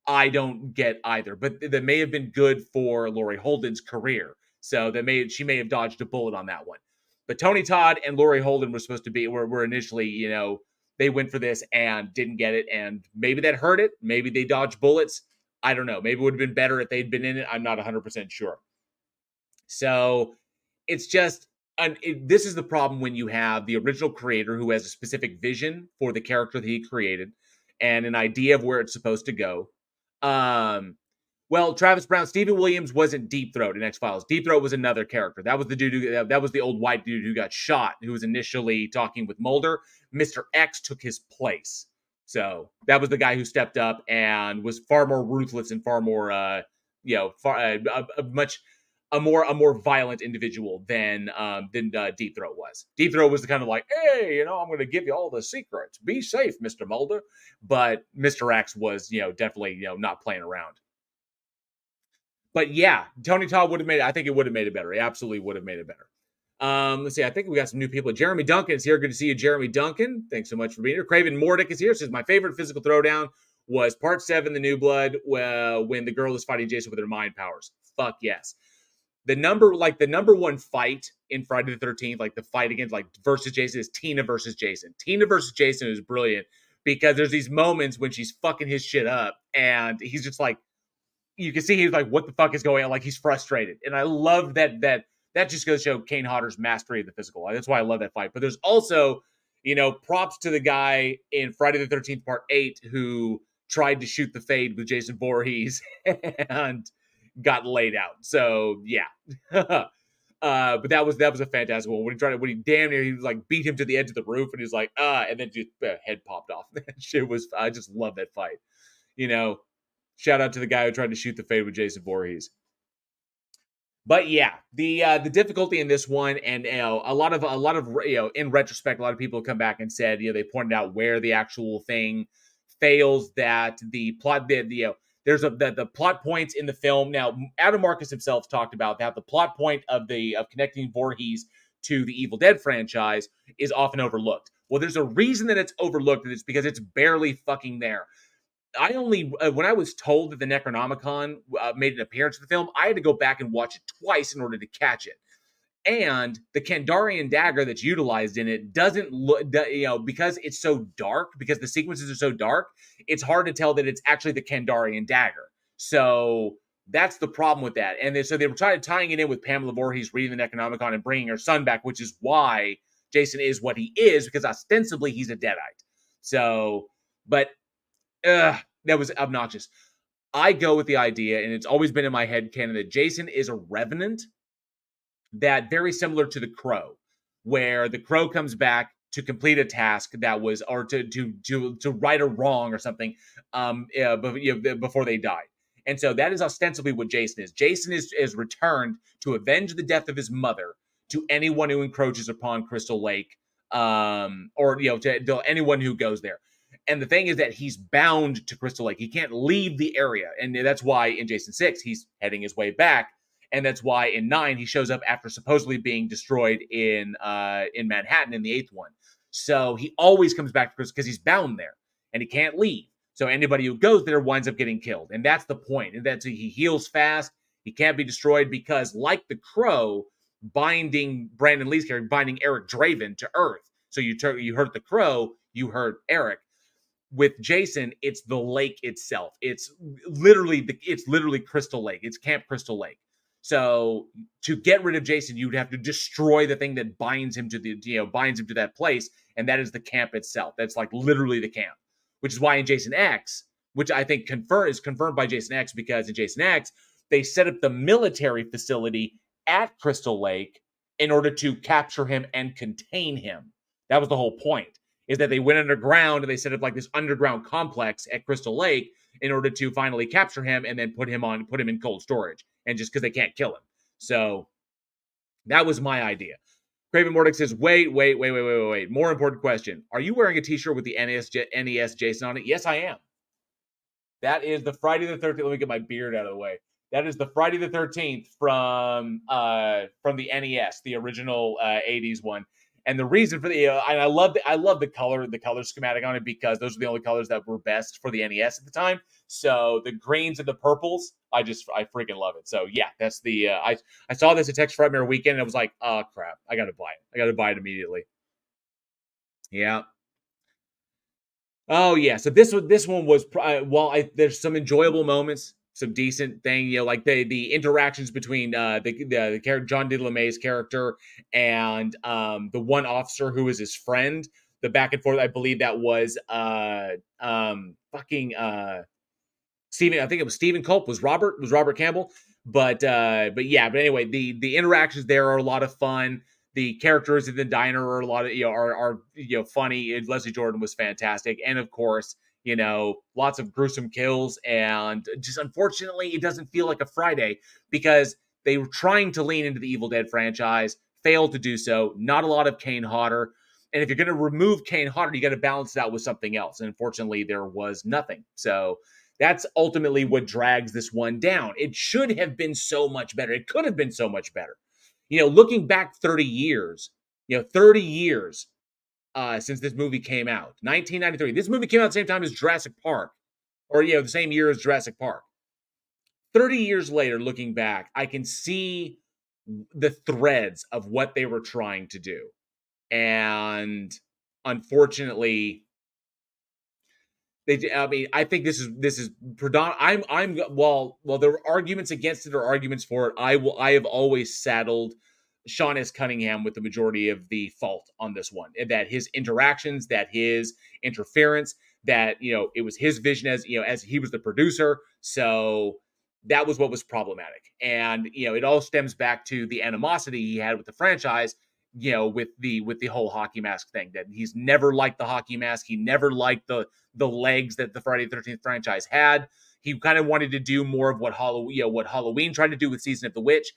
I don't get either. But that may have been good for Laurie Holden's career. So she may have dodged a bullet on that one. But Tony Todd and Laurie Holden were initially, they went for this and didn't get it. And maybe that hurt it. Maybe they dodged bullets. I don't know. Maybe it would have been better if they'd been in it. I'm not 100% sure. So it's just, this is the problem when you have the original creator who has a specific vision for the character that he created and an idea of where it's supposed to go. Well, Travis Brown, Stephen Williams wasn't Deep Throat in X-Files. Deep Throat was another character. That was the dude that was the old white dude who got shot, who was initially talking with Mulder. Mr. X took his place. So that was the guy who stepped up and was far more ruthless and far more, a more violent individual than Deep Throat was. Deep Throat was the kind of like, hey, I'm going to give you all the secrets. Be safe, Mr. Mulder. But Mr. X was, definitely, not playing around. But yeah, Tony Todd would have made it. I think it would have made it better. He absolutely would have made it better. Let's see. I think we got some new people. Jeremy Duncan is here. Good to see you, Jeremy Duncan. Thanks so much for being here. Craven Mordick is here. Says, my favorite physical throwdown was part 7, The New Blood, when the girl is fighting Jason with her mind powers. Fuck yes. The number one fight in Friday the 13th, like the fight against versus Jason, is Tina versus Jason. Tina versus Jason is brilliant because there's these moments when she's fucking his shit up and he's just like, you can see he's like, what the fuck is going on? Like, he's frustrated. And I love that just goes to show Kane Hodder's mastery of the physical. That's why I love that fight. But there's also, props to the guy in Friday the 13th part 8 who tried to shoot the fade with Jason Voorhees and got laid out. So yeah. But that was a fantastic one. When he damn near, he was like beat him to the edge of the roof and he's like, and then just head popped off. That shit was, I just love that fight. Shout out to the guy who tried to shoot the fade with Jason Voorhees. But yeah, the difficulty in this one, and a lot of in retrospect, a lot of people come back and said, they pointed out where the actual thing fails, that the plot there's the plot points in the film. Now, Adam Marcus himself talked about that the plot point of connecting Voorhees to the Evil Dead franchise is often overlooked. Well, there's a reason that it's overlooked, and it's because it's barely fucking there. When I was told that the Necronomicon made an appearance in the film, I had to go back and watch it twice in order to catch it. And the Kandarian dagger that's utilized in it doesn't look, because it's so dark, because the sequences are so dark, it's hard to tell that it's actually the Kandarian dagger. So that's the problem with that. And so they were tying it in with Pamela Voorhees reading the Necronomicon and bringing her son back, which is why Jason is what he is, because ostensibly he's a Deadite. So, but that was obnoxious. I go with the idea, and it's always been in my head canon, that Jason is a revenant, that very similar to the Crow, where the Crow comes back to complete a task that was, or to right a wrong or something, before they died. And so that is ostensibly what Jason is. Jason is returned to avenge the death of his mother to anyone who encroaches upon Crystal Lake, or to anyone who goes there. And the thing is that he's bound to Crystal Lake. He can't leave the area, and that's why in Jason 6 he's heading his way back. And that's why in 9 he shows up after supposedly being destroyed in Manhattan in the 8th one. So he always comes back to Crystal because he's bound there and he can't leave. So anybody who goes there winds up getting killed. And that's the point. And that's he heals fast. He can't be destroyed because, like the Crow, binding Brandon Lee's character, binding Eric Draven to Earth. So you hurt the Crow, you hurt Eric. With Jason, it's the lake itself. It's literally Crystal Lake. It's Camp Crystal Lake. So to get rid of Jason, you'd have to destroy the thing that binds him to that place, and that is the camp itself. That's like literally the camp, which is why in Jason X, which I think is confirmed by Jason X, because in Jason X they set up the military facility at Crystal Lake in order to capture him and contain him. That was the whole point. Is that they went underground and they set up like this underground complex at Crystal Lake in order to finally capture him and then put him in cold storage, and just because they can't kill him. So that was my idea. Craven Mordic says, wait. More important question. Are you wearing a t-shirt with the NES Jason on it? Yes, I am. That is the Friday the 13th. Let me get my beard out of the way. That is the Friday the 13th from the NES, the original 80s one. And the reason for I love the color schematic on it, because those are the only colors that were best for the NES at the time. So the greens and the purples, I freaking love it. So yeah, that's the I saw this at Texas Frightmare Weekend and I was like, oh crap, I gotta buy it. I gotta buy it immediately. Yeah. Oh yeah. So this one was there's some enjoyable moments, some decent thing, like the interactions between the character John DeLemay's character and the one officer who was his friend. The back and forth, I believe that was Stephen. I think it was Stephen Culp. Was Robert Campbell. But anyway, the interactions there are a lot of fun. The characters in the diner are a lot of are funny. And Leslie Jordan was fantastic, and of course, lots of gruesome kills, and just unfortunately, it doesn't feel like a Friday because they were trying to lean into the Evil Dead franchise, failed to do so. Not a lot of Kane Hodder, and if you're going to remove Kane Hodder, you got to balance it out with something else. And unfortunately, there was nothing. So that's ultimately what drags this one down. It should have been so much better. It could have been so much better. Looking back 30 years, 30 years. Since this movie came out. 1993. This movie came out at the same time as Jurassic Park. Or, the same year as Jurassic Park. 30 years later, looking back, I can see the threads of what they were trying to do. And unfortunately, I think this is predominant. While there are arguments against it or arguments for it, I have always saddled Sean S. Cunningham with the majority of the fault on this one. That his interactions, that his interference, that it was his vision as he was the producer. So that was what was problematic. And it all stems back to the animosity he had with the franchise. With the whole hockey mask thing, that he's never liked the hockey mask. He never liked the legs that the Friday the 13th franchise had. He kind of wanted to do more of what Halloween tried to do with Season of the Witch.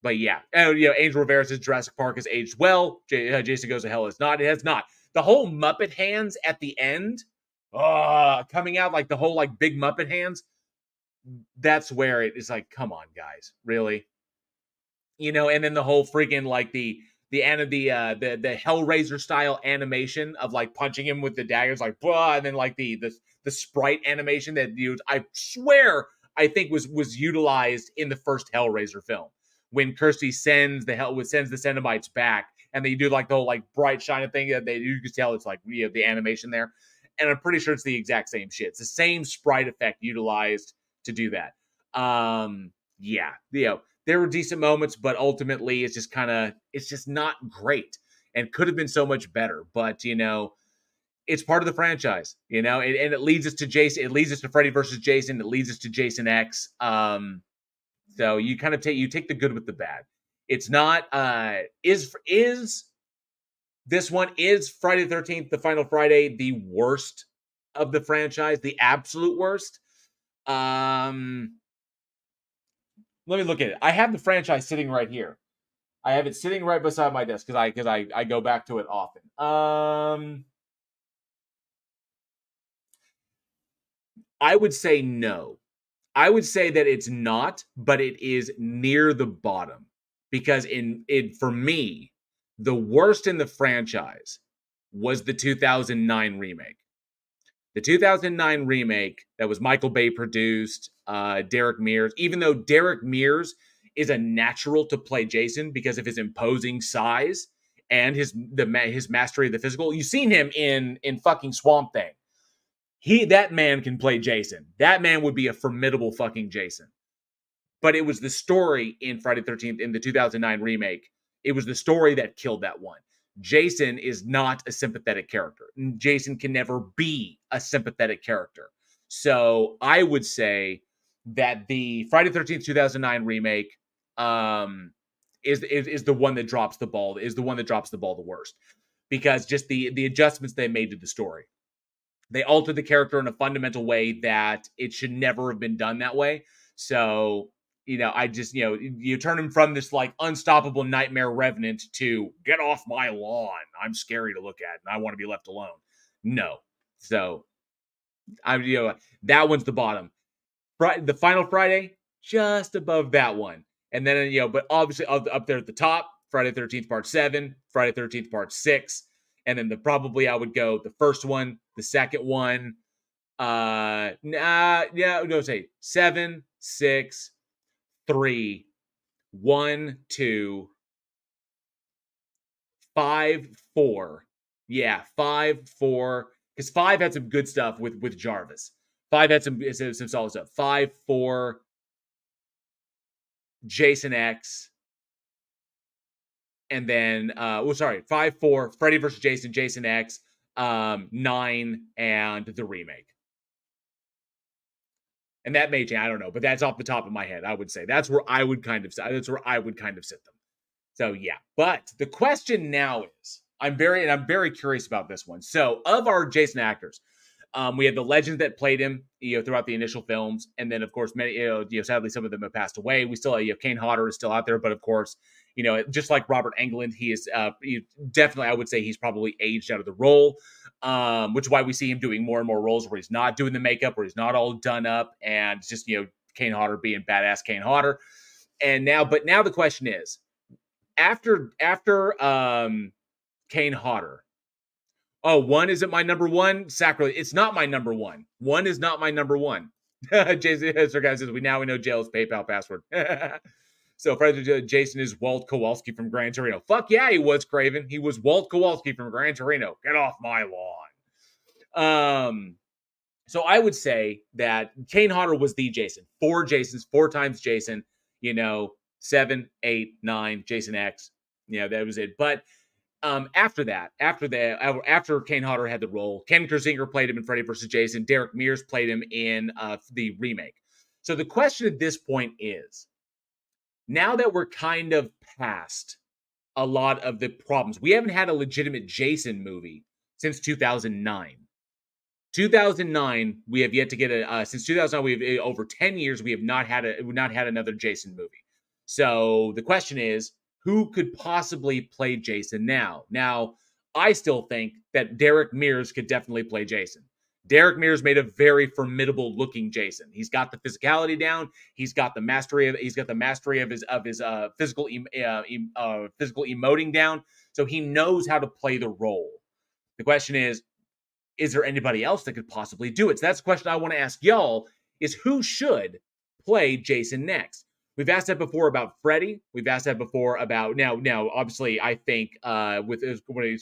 But yeah, Angel Rivera says Jurassic Park has aged well. Jason Goes to Hell is not. It has not. The whole Muppet hands at the end, coming out like the whole like big Muppet hands. That's where it is like, come on, guys, really. And then the whole freaking like the Hellraiser style animation of like punching him with the daggers, like blah, and then like the sprite animation that I swear I think was utilized in the first Hellraiser film when Kirsty sends the Cenobites back, and they do like the whole like bright shining thing that you can tell it's like the animation there. and I'm pretty sure it's the exact same shit. It's the same sprite effect utilized to do that. Yeah, there were decent moments, but ultimately it's just not great and could have been so much better. But it's part of the franchise, and it leads us to Jason. It leads us to Freddy versus Jason. It leads us to Jason X. So you kind of take the good with the bad. It's not is this one, is Friday the 13th, the Final Friday, the worst of the franchise, the absolute worst? Let me look at it. I have the franchise sitting right here. I have it sitting right beside my desk because I go back to it often. I would say no. I would say that it's not, but it is near the bottom because for me, the worst in the franchise was the 2009 remake. The 2009 remake that was Michael Bay produced, Derek Mears, even though Derek Mears is a natural to play Jason because of his imposing size and his mastery of the physical. You've seen him in fucking Swamp Thing. That man can play Jason. That man would be a formidable fucking Jason. But it was the story in Friday the 13th in the 2009 remake. It was the story that killed that one. Jason is not a sympathetic character. Jason can never be a sympathetic character. So I would say that the Friday the 13th 2009 remake is the one that drops the ball. Is the one that drops the ball the worst because just the adjustments they made to the story. They altered the character in a fundamental way that it should never have been done that way. So, I just, you turn him from this like unstoppable nightmare revenant to get off my lawn. I'm scary to look at and I want to be left alone. No. So, that one's the bottom. The Final Friday, just above that one. And then, but obviously up there at the top, Friday the 13th Part 7, Friday the 13th Part 6. And then I would go the first one, the second one, 7, 6, 3, 1, 2, 5, 4. Yeah, 5, 4. Because 5 had some good stuff with Jarvis. 5 had some solid stuff. 5, 4, Jason X. And then, 5, 4, Freddy vs. Jason, Jason X, 9, and the remake. And that may change, I don't know, but that's off the top of my head. I would say that's where I would kind of sit them. So yeah, but the question now is, I'm very curious about this one. So of our Jason actors, we had the legends that played him, throughout the initial films, and then of course many, sadly some of them have passed away. We still, Kane Hodder is still out there, but of course, just like Robert Englund, he is definitely, I would say, he's probably aged out of the role, which is why we see him doing more and more roles where he's not doing the makeup, where he's not all done up, and just Kane Hodder being badass Kane Hodder. And now the question is, after Kane Hodder. Oh, 1 isn't my number 1? Sacrilege. It's not my number 1. 1 is not my number 1. Jason says, we know Jail's PayPal password. So Jason is Walt Kowalski from Gran Torino. Fuck yeah, he was, Craven. He was Walt Kowalski from Gran Torino. Get off my lawn. So I would say that Kane Hodder was the Jason. 4 Jasons, 4 times Jason. 7, 8, 9, Jason X. That was it. But after Kane Hodder had the role, Ken Kersinger played him in Freddy vs. Jason. Derek Mears played him in the remake. So the question at this point is, now that we're kind of past a lot of the problems, we haven't had a legitimate Jason movie since 2009. 2009, we have yet to get since 2009, we have over 10 years, we have not had another Jason movie. So the question is, who could possibly play Jason now? Now, I still think that Derek Mears could definitely play Jason. Derek Mears made a very formidable looking Jason. He's got the physicality down. He's got the mastery of his physical emoting down. So he knows how to play the role. The question is there anybody else that could possibly do it? So that's the question I want to ask y'all, is who should play Jason next? We've asked that before about Freddy. We've asked that before about now. Obviously, I think as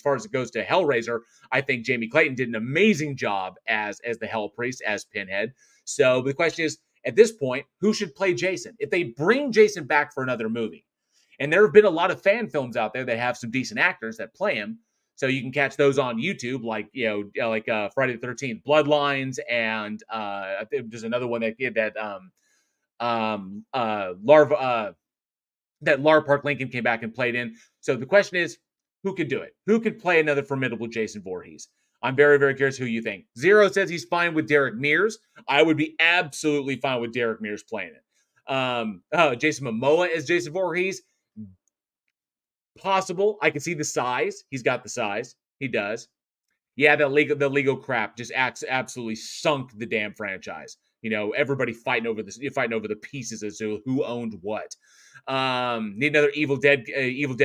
far as it goes to Hellraiser, I think Jamie Clayton did an amazing job as the Hell Priest, as Pinhead. So the question is, at this point, who should play Jason? If they bring Jason back for another movie, and there have been a lot of fan films out there that have some decent actors that play him, so you can catch those on YouTube, like Friday the 13th Bloodlines, and I think there's another one that did that. That Lar Park Lincoln came back and played in. So the question is, who could do it? Who could play another formidable Jason Voorhees? I'm very, very curious who you think. Zero says he's fine with Derek Mears. I would be absolutely fine with Derek Mears playing it. Jason Momoa as Jason Voorhees, possible. I can see the size. He's got the size. He does. Yeah, the legal crap just absolutely sunk the damn franchise. Everybody fighting over the pieces as to who owned what. Need another Evil Dead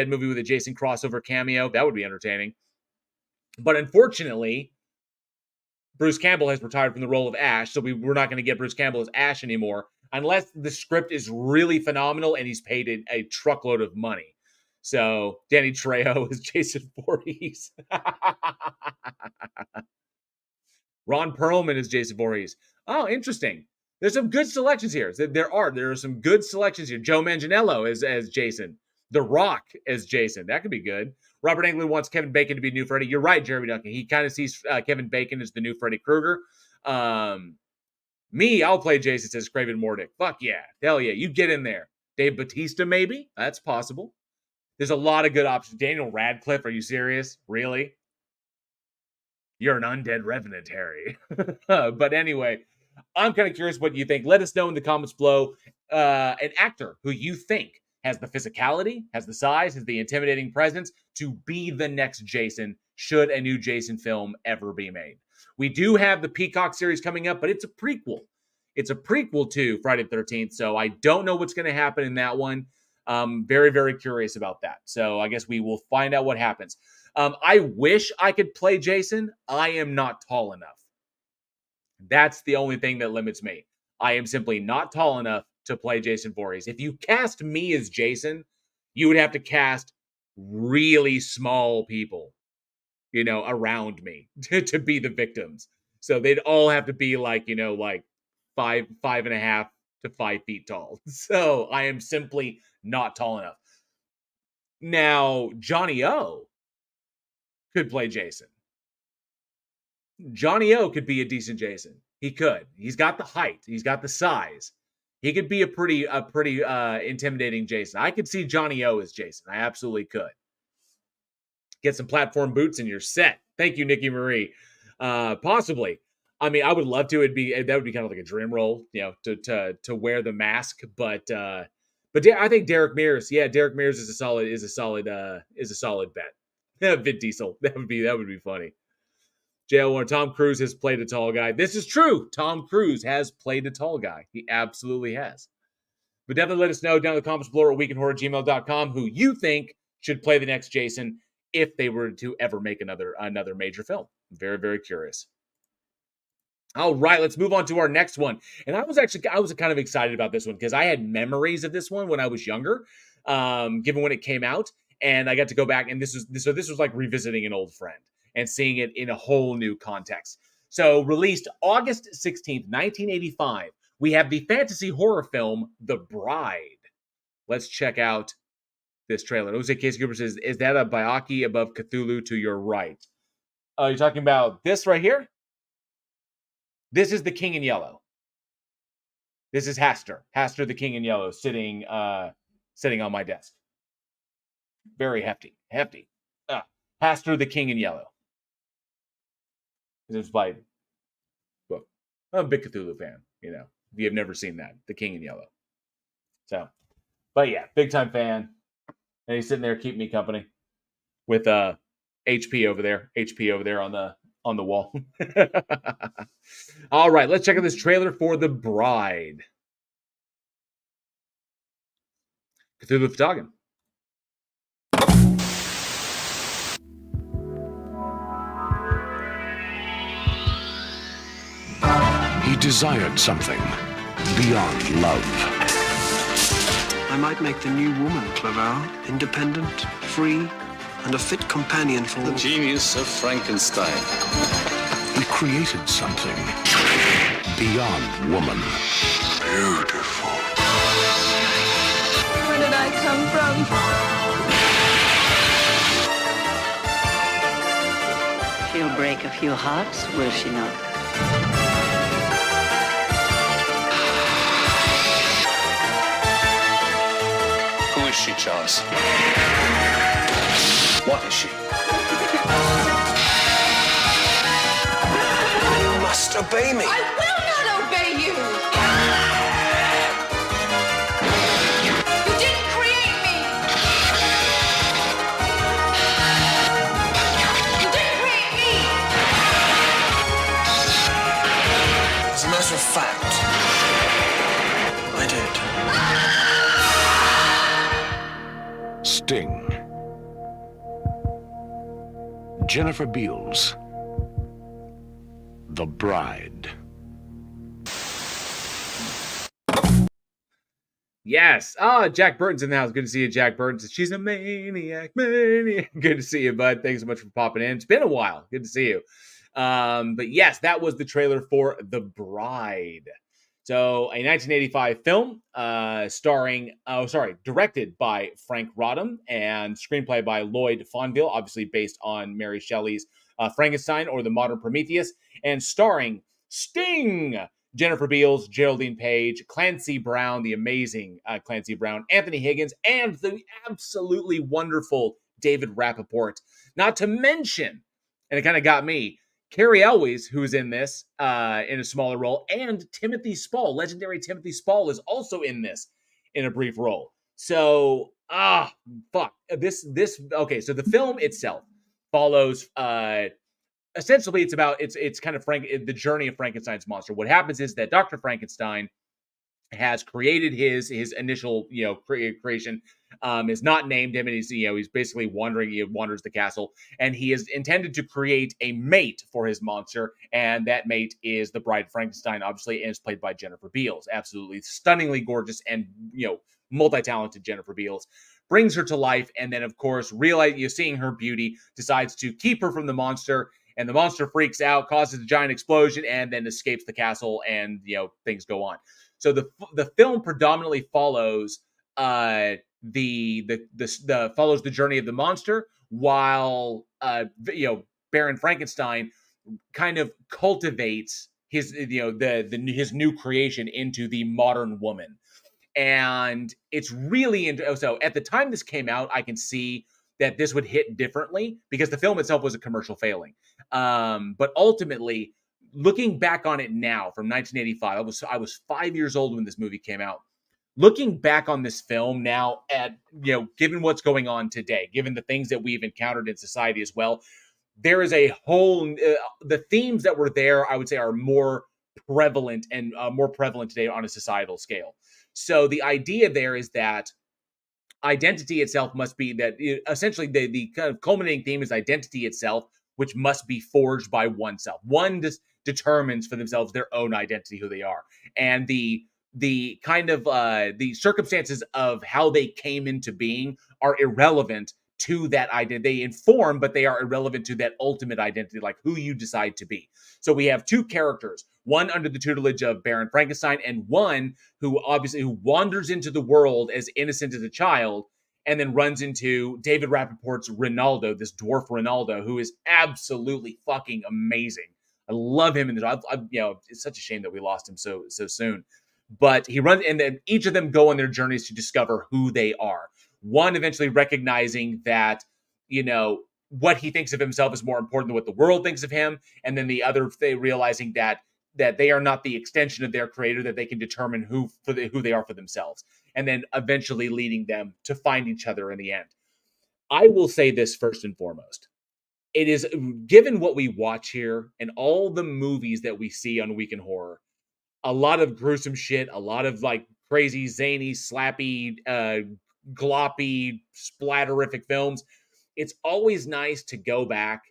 movie with a Jason crossover cameo. That would be entertaining. But unfortunately, Bruce Campbell has retired from the role of Ash, so we're not going to get Bruce Campbell as Ash anymore unless the script is really phenomenal and he's paid a truckload of money. So Danny Trejo is Jason Voorhees. Ron Perlman is Jason Voorhees. Oh, interesting. There's some good selections here. There are some good selections here. Joe Manganiello as Jason. The Rock as Jason. That could be good. Robert Englund wants Kevin Bacon to be new Freddy. You're right, Jeremy Duncan. He kind of sees Kevin Bacon as the new Freddy Krueger. Me, I'll play Jason, says Craven Mordick. Fuck yeah. Hell yeah. You get in there. Dave Bautista, maybe? That's possible. There's a lot of good options. Daniel Radcliffe, are you serious? Really? You're an undead revenant, Harry. But anyway, I'm kind of curious what you think. Let us know in the comments below an actor who you think has the physicality, has the size, has the intimidating presence to be the next Jason, should a new Jason film ever be made. We do have the Peacock series coming up, but it's a prequel. It's a prequel to Friday the 13th, so I don't know what's going to happen in that one. Very, very curious about that. So I guess we will find out what happens. I wish I could play Jason. I am not tall enough. That's the only thing that limits me. I am simply not tall enough to play Jason Voorhees. If you cast me as Jason, you would have to cast really small people, around me to be the victims. So they'd all have to be like 5.5 to 5 feet tall. So I am simply not tall enough. Now, Johnny O could play Jason. Johnny O could be a decent Jason. He could. He's got the height. He's got the size. He could be a pretty intimidating Jason. I could see Johnny O as Jason. I absolutely could. Get some platform boots and you're set. Thank you, Nikki Marie. Possibly. I mean, I would love to. That would be kind of like a dream role, to wear the mask. But I think Derek Mears. Yeah, Derek Mears is a solid bet. Yeah, Vin Diesel. That would be funny. JL1, Tom Cruise has played a tall guy. This is true. Tom Cruise has played a tall guy. He absolutely has. But definitely let us know down in the comments below at weekinhorror@gmail.com who you think should play the next Jason if they were to ever make another major film. I'm very, very curious. All right, let's move on to our next one. And I was kind of excited about this one because I had memories of this one when I was younger, given when it came out. And I got to go back, and this was like revisiting an old friend and seeing it in a whole new context. So released August 16th, 1985, we have the fantasy horror film, The Bride. Let's check out this trailer. Jose Casey Cooper says, is that a Byakhee above Cthulhu to your right? Oh, you're talking about this right here? This is the King in Yellow. This is Hastur. Hastur, the King in Yellow, sitting on my desk. Very hefty. Hastur, the King in Yellow. It's by book. I'm a big Cthulhu fan, if you have never seen that, The King in Yellow. So, but yeah, big time fan. And he's sitting there keeping me company with HP over there on the wall. All right, let's check out this trailer for The Bride. Cthulhu Ftagan. He desired something beyond love. I might make the new woman, Clavell, independent, free, and a fit companion for... The genius of Frankenstein. He created something beyond woman. Beautiful. Where did I come from? She'll break a few hearts, will she not? Who is she, Charles? What is she? You must obey me. I will not obey you! You didn't create me! You didn't create me! As a matter of fact, I did. Sting. Jennifer Beals. The Bride. Yes. Jack Burton's in the house. Good to see you, Jack Burton. She's a maniac. Good to see you, bud. Thanks so much for popping in. It's been a while. Good to see you. But yes, that was the trailer for The Bride. So, a 1985 film directed by Frank Rodham and screenplay by Lloyd Fonville, obviously based on Mary Shelley's Frankenstein or The Modern Prometheus, and starring Sting, Jennifer Beals, Geraldine Page, Clancy Brown, the amazing Clancy Brown, Anthony Higgins, and the absolutely wonderful David Rappaport. Not to mention, and it kind of got me, Carrie Elwes, who's in this in a smaller role, and Timothy Spall, legendary Timothy Spall, is also in this in a brief role. So, this. Okay, so the film itself follows. Essentially, it's kind of the journey of Frankenstein's monster. What happens is that Dr. Frankenstein has created his initial creation, is not named him, and he's basically wandering. He wanders the castle, and he is intended to create a mate for his monster, and that mate is the Bride Frankenstein, obviously, and it's played by Jennifer Beals, absolutely stunningly gorgeous and multi-talented Jennifer Beals. Brings her to life, and then of course, seeing her beauty, decides to keep her from the monster. And the monster freaks out, causes a giant explosion, and then escapes the castle, and things go on. So the film predominantly follows follows the journey of the monster, while Baron Frankenstein kind of cultivates his his new creation into the modern woman. And it's really so at the time this came out, I can see that this would hit differently because the film itself was a commercial failing. But ultimately, looking back on it now from 1985, I was 5 years old when this movie came out. Looking back on this film now, at given what's going on today, given the things that we've encountered in society as well, there is a whole the themes that were there, I would say, are more prevalent today on a societal scale. So the idea there is that identity itself must be that essentially the kind of culminating theme is identity itself, which must be forged by oneself. One just determines for themselves their own identity, who they are, and the kind of the circumstances of how they came into being are irrelevant to that identity. They inform, but they are irrelevant to that ultimate identity, like who you decide to be. So we have two characters, one under the tutelage of Baron Frankenstein, and one who wanders into the world as innocent as a child, and then runs into David Rappaport's Ronaldo, this dwarf Ronaldo, who is absolutely fucking amazing. I love him in this. It's such a shame that we lost him so soon. But he runs, and then each of them go on their journeys to discover who they are. One eventually recognizing that, what he thinks of himself is more important than what the world thinks of him. And then the other, they realizing that they are not the extension of their creator, that they can determine who they are for themselves. And then eventually leading them to find each other in the end. I will say this first and foremost. It is, given what we watch here and all the movies that we see on Week in Horror, a lot of gruesome shit, a lot of like crazy, zany, slappy, gloppy, splatterific films. It's always nice to go back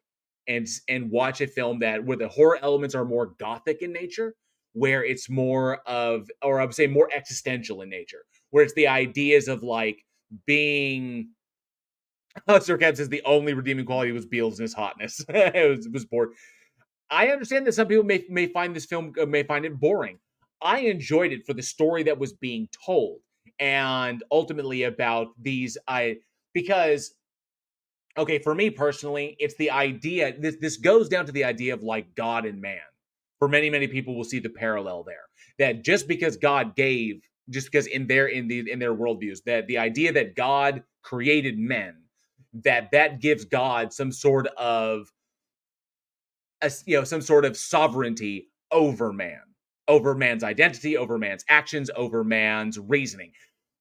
and watch a film where the horror elements are more gothic in nature, where it's more of, or I would say more existential in nature, where it's the ideas of like being. Sir Cat says the only redeeming quality was Beals' hotness. it was bored. I understand that some people may find this film may find it boring. I enjoyed it for the story that was being told, and ultimately about these. Because okay, for me personally, it's the idea. This goes down to the idea of like God and man. For many people, will see the parallel there. That just because God gave, just because in their worldviews, that the idea that God created men, that gives God some sort of some sort of sovereignty over man, over man's identity, over man's actions, over man's reasoning.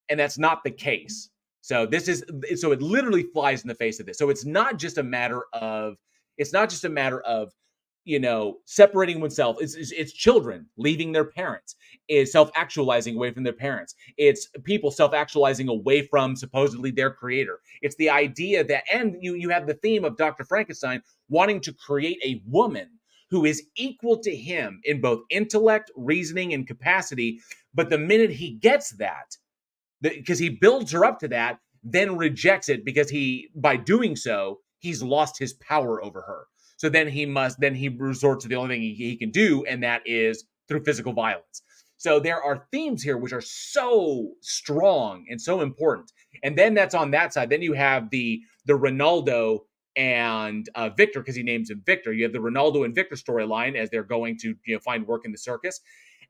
And that's not the case. So it literally flies in the face of this. So it's not just a matter of separating oneself. It's children leaving their parents, is self-actualizing away from their parents. It's people self-actualizing away from supposedly their creator. It's the idea that, and you have the theme of Dr. Frankenstein wanting to create a woman who is equal to him in both intellect, reasoning, and capacity. But the minute he gets that, because he builds her up to that, then rejects it because by doing so, he's lost his power over her. So then he resorts to the only thing he can do, and that is through physical violence. So there are themes here which are so strong and so important. And then that's on that side. Then you have the Ronaldo and Victor, because he names him Victor. You have the Ronaldo and Victor storyline as they're going to find work in the circus.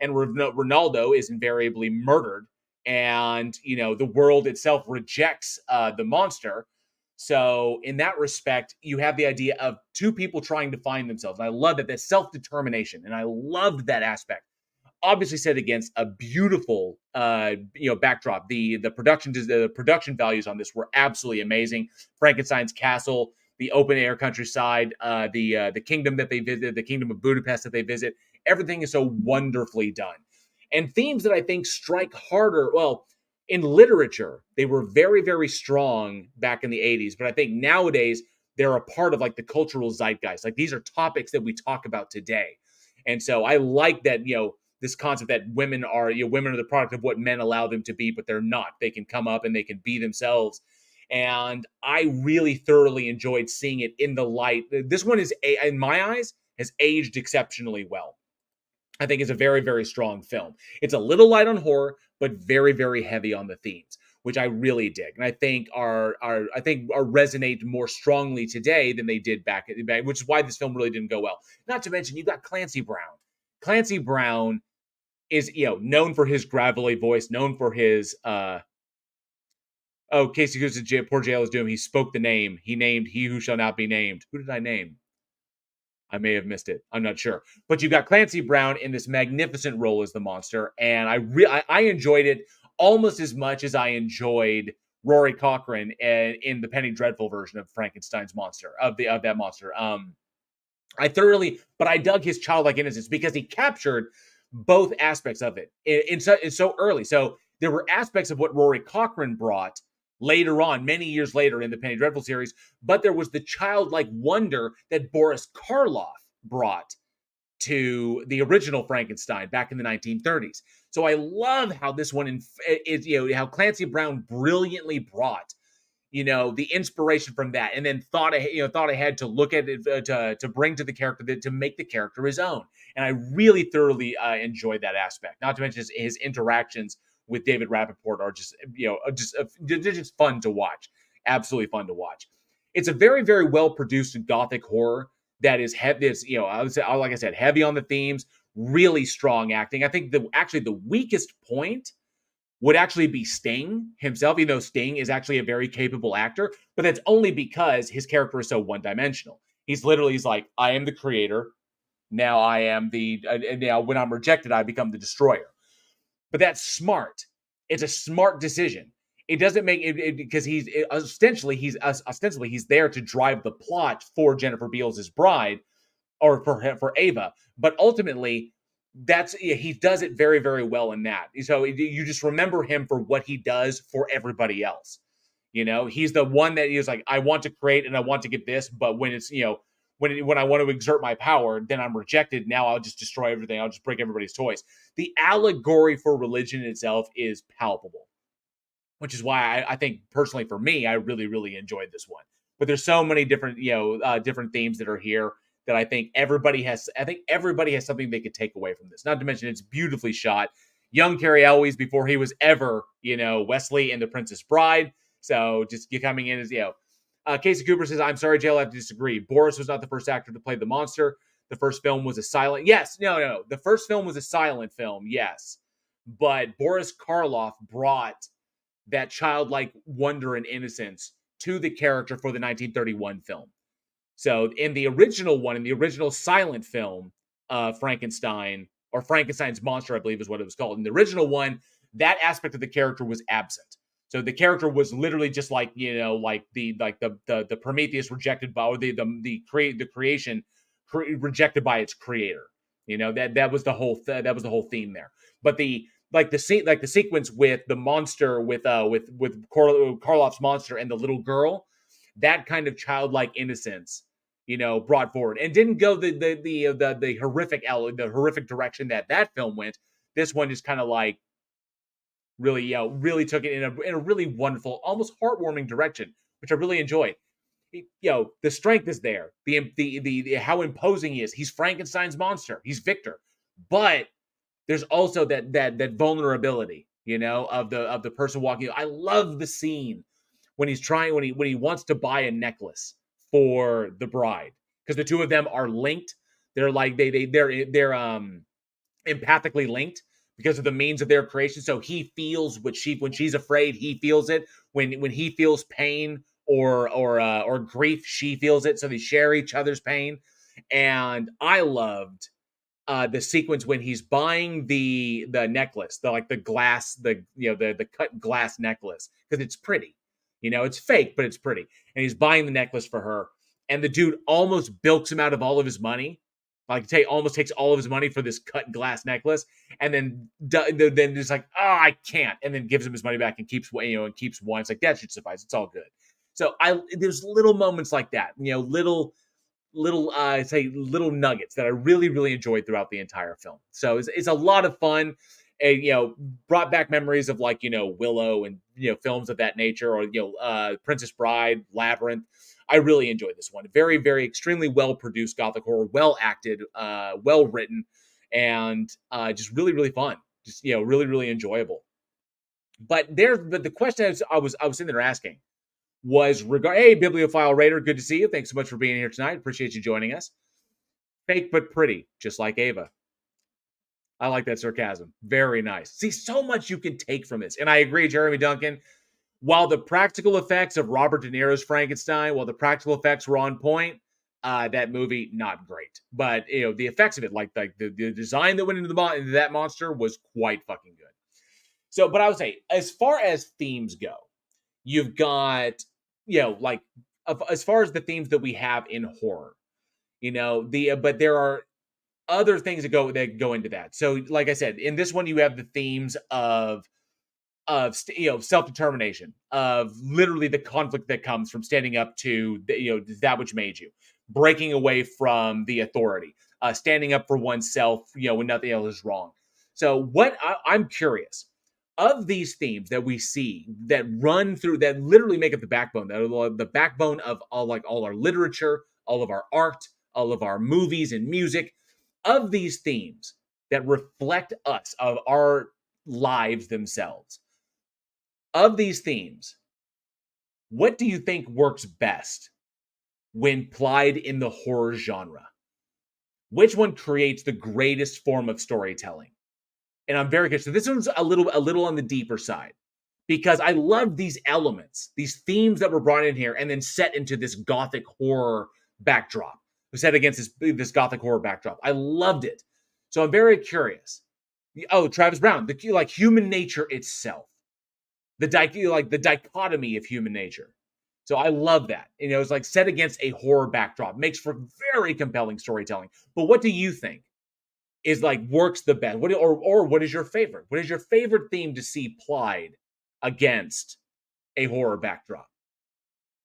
And Ronaldo is invariably murdered. And, the world itself rejects the monster. So in that respect, you have the idea of two people trying to find themselves. And I love that self-determination. And I loved that aspect. Obviously set against a beautiful, backdrop. The production values on this were absolutely amazing. Frankenstein's castle, the open air countryside, the kingdom that they visit, the kingdom of Budapest that they visit. Everything is so wonderfully done. And themes that I think strike harder. Well, in literature, they were very, very strong back in the 80s. But I think nowadays, they're a part of like the cultural zeitgeist. Like these are topics that we talk about today. And so I like that, this concept that women are the product of what men allow them to be, but they're not. They can come up and they can be themselves. And I really thoroughly enjoyed seeing it in the light. This one is, in my eyes, has aged exceptionally well. I think it's a very, very strong film. It's a little light on horror, but very, very heavy on the themes, which I really dig, and I think are resonate more strongly today than they did back, which is why this film really didn't go well. Not to mention, you got Clancy Brown. Clancy Brown is known for his gravelly voice, known for his Casey goes to poor jail is doom. He spoke the name. He named He Who Shall Not Be Named. Who did I name? I may have missed it. I'm not sure. But you got Clancy Brown in this magnificent role as the monster, and I enjoyed it almost as much as I enjoyed Rory Cochrane in the Penny Dreadful version of Frankenstein's monster, of that monster. But I dug his childlike innocence because he captured both aspects of it in so early. So there were aspects of what Rory Cochrane brought later on, many years later in the Penny Dreadful series, but there was the childlike wonder that Boris Karloff brought to the original Frankenstein back in the 1930s. So I love how this one is, how Clancy Brown brilliantly brought, the inspiration from that, and then thought ahead to look at it, to bring to the character, to make the character his own. And I really thoroughly enjoyed that aspect. Not to mention his interactions with David Rappaport are just fun to watch. Absolutely fun to watch. It's a very, very well produced gothic horror that is heavy. It's, I would say, like I said, heavy on the themes, really strong acting. I think the weakest point would actually be Sting himself, even though Sting is actually a very capable actor, but that's only because his character is so one-dimensional. He's like, I am the creator. Now I am now when I'm rejected, I become the destroyer. But that's smart. It's a smart decision. It doesn't make it because he's ostensibly there to drive the plot for Jennifer Beals' bride, or for Ava. But ultimately, he does it very, very well in that. So you just remember him for what he does for everybody else. He's the one that is like, I want to create and I want to get this, but when it's when I want to exert my power, then I'm rejected. Now I'll just destroy everything. I'll just break everybody's toys. The allegory for religion itself is palpable, which is why I think personally for me, I really, really enjoyed this one. But there's so many different, different themes that are here that I think everybody has something they could take away from this. Not to mention it's beautifully shot. Young Cary Elwes before he was ever, Wesley in The Princess Bride. So just coming in as, Casey Cooper says, I'm sorry, Jill, I have to disagree. Boris was not the first actor to play the monster. The first film was a silent... Yes, no. The first film was a silent film, yes. But Boris Karloff brought that childlike wonder and innocence to the character for the 1931 film. So in the original silent film, Frankenstein, or Frankenstein's Monster, I believe is what it was called. In the original one, that aspect of the character was absent. So the character was literally just like, the Prometheus rejected by, or the creation rejected by its creator. That was the whole theme there. But the sequence with the monster with Karloff's monster and the little girl, that kind of childlike innocence, brought forward and didn't go the horrific direction that film went. This one just kind of like really took it in a really wonderful, almost heartwarming direction, which I really enjoyed. The strength is there. The how imposing he is. He's Frankenstein's monster. He's Victor, but there's also that vulnerability, of the person walking. I love the scene when he wants to buy a necklace for the bride, because the two of them are linked. They're like they're empathically linked because of the means of their creation. So he feels when she's afraid, he feels it. When he feels pain or grief, she feels it. So they share each other's pain. And I loved the sequence when he's buying the necklace, the glass, the cut glass necklace, because it's pretty. It's fake, but it's pretty. And he's buying the necklace for her. And the dude almost bilks him out of all of his money. Almost takes all of his money for this cut glass necklace. And then it's like, I can't. And then gives him his money back and keeps one. It's like, that should suffice. It's all good. So there's little moments like that, little nuggets that I really, really enjoyed throughout the entire film. So it's a lot of fun. And, brought back memories of Willow and, films of that nature, or, Princess Bride, Labyrinth. I really enjoyed this one. Very, very extremely well-produced Gothic horror, well-acted, well-written, and just really, really fun. Just, really, really enjoyable. But the question I was sitting there asking was, hey, Bibliophile Raider, good to see you. Thanks so much for being here tonight. Appreciate you joining us. Fake but pretty, just like Ava. I like that sarcasm. Very nice. See, so much you can take from this. And I agree, Jeremy Duncan. While the practical effects of Robert De Niro's Frankenstein, while the practical effects were on point, that movie, not great. But, the effects of it, like the design that went into that monster was quite fucking good. So, but I would say, as far as themes go, you've got, as far as the themes that we have in horror, but there are other things that go into that. So, like I said, in this one, you have the themes of self-determination, of literally the conflict that comes from standing up to that which made you, breaking away from the authority, standing up for oneself, when nothing else is wrong. So, I'm curious, of these themes that we see that run through, that literally make up the backbone, that are the backbone of all our literature, all of our art, all of our movies and music, of these themes that reflect us, of our lives themselves, of these themes, what do you think works best when applied in the horror genre? Which one creates the greatest form of storytelling? And I'm very curious. So this one's a little on the deeper side, because I love these elements, these themes that were brought in here and then set into this Gothic horror backdrop, set against this Gothic horror backdrop. I loved it. So I'm very curious. Oh, Travis Brown, the human nature itself, the dichotomy of human nature. So I love that. It's like set against a horror backdrop, makes for very compelling storytelling. But what do you think is works the best? Or what is your favorite? What is your favorite theme to see applied against a horror backdrop?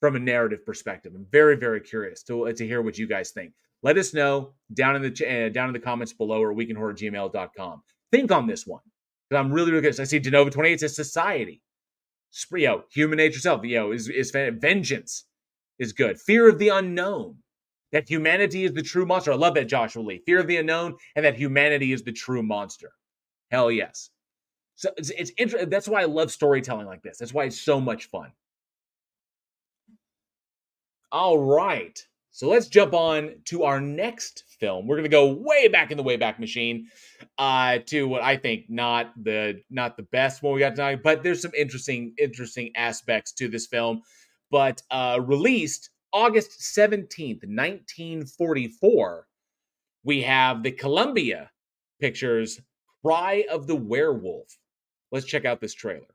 from a narrative perspective. I'm very, very curious to hear what you guys think. Let us know down in the comments below or weekinhorror@gmail.com. Think on this one. Because I'm really, really curious. I see Denova 28 says society. Human nature itself, is vengeance is good. Fear of the unknown. That humanity is the true monster. I love that, Joshua Lee. Fear of the unknown and that humanity is the true monster. Hell yes. So it's interesting. That's why I love storytelling like this. That's why it's so much fun. All right. So let's jump on to our next film. We're going to go way back in the Wayback Machine to what I think not the best one we got tonight, but there's some interesting aspects to this film. But released August 17th, 1944, we have the Columbia Pictures Cry of the Werewolf. Let's check out this trailer.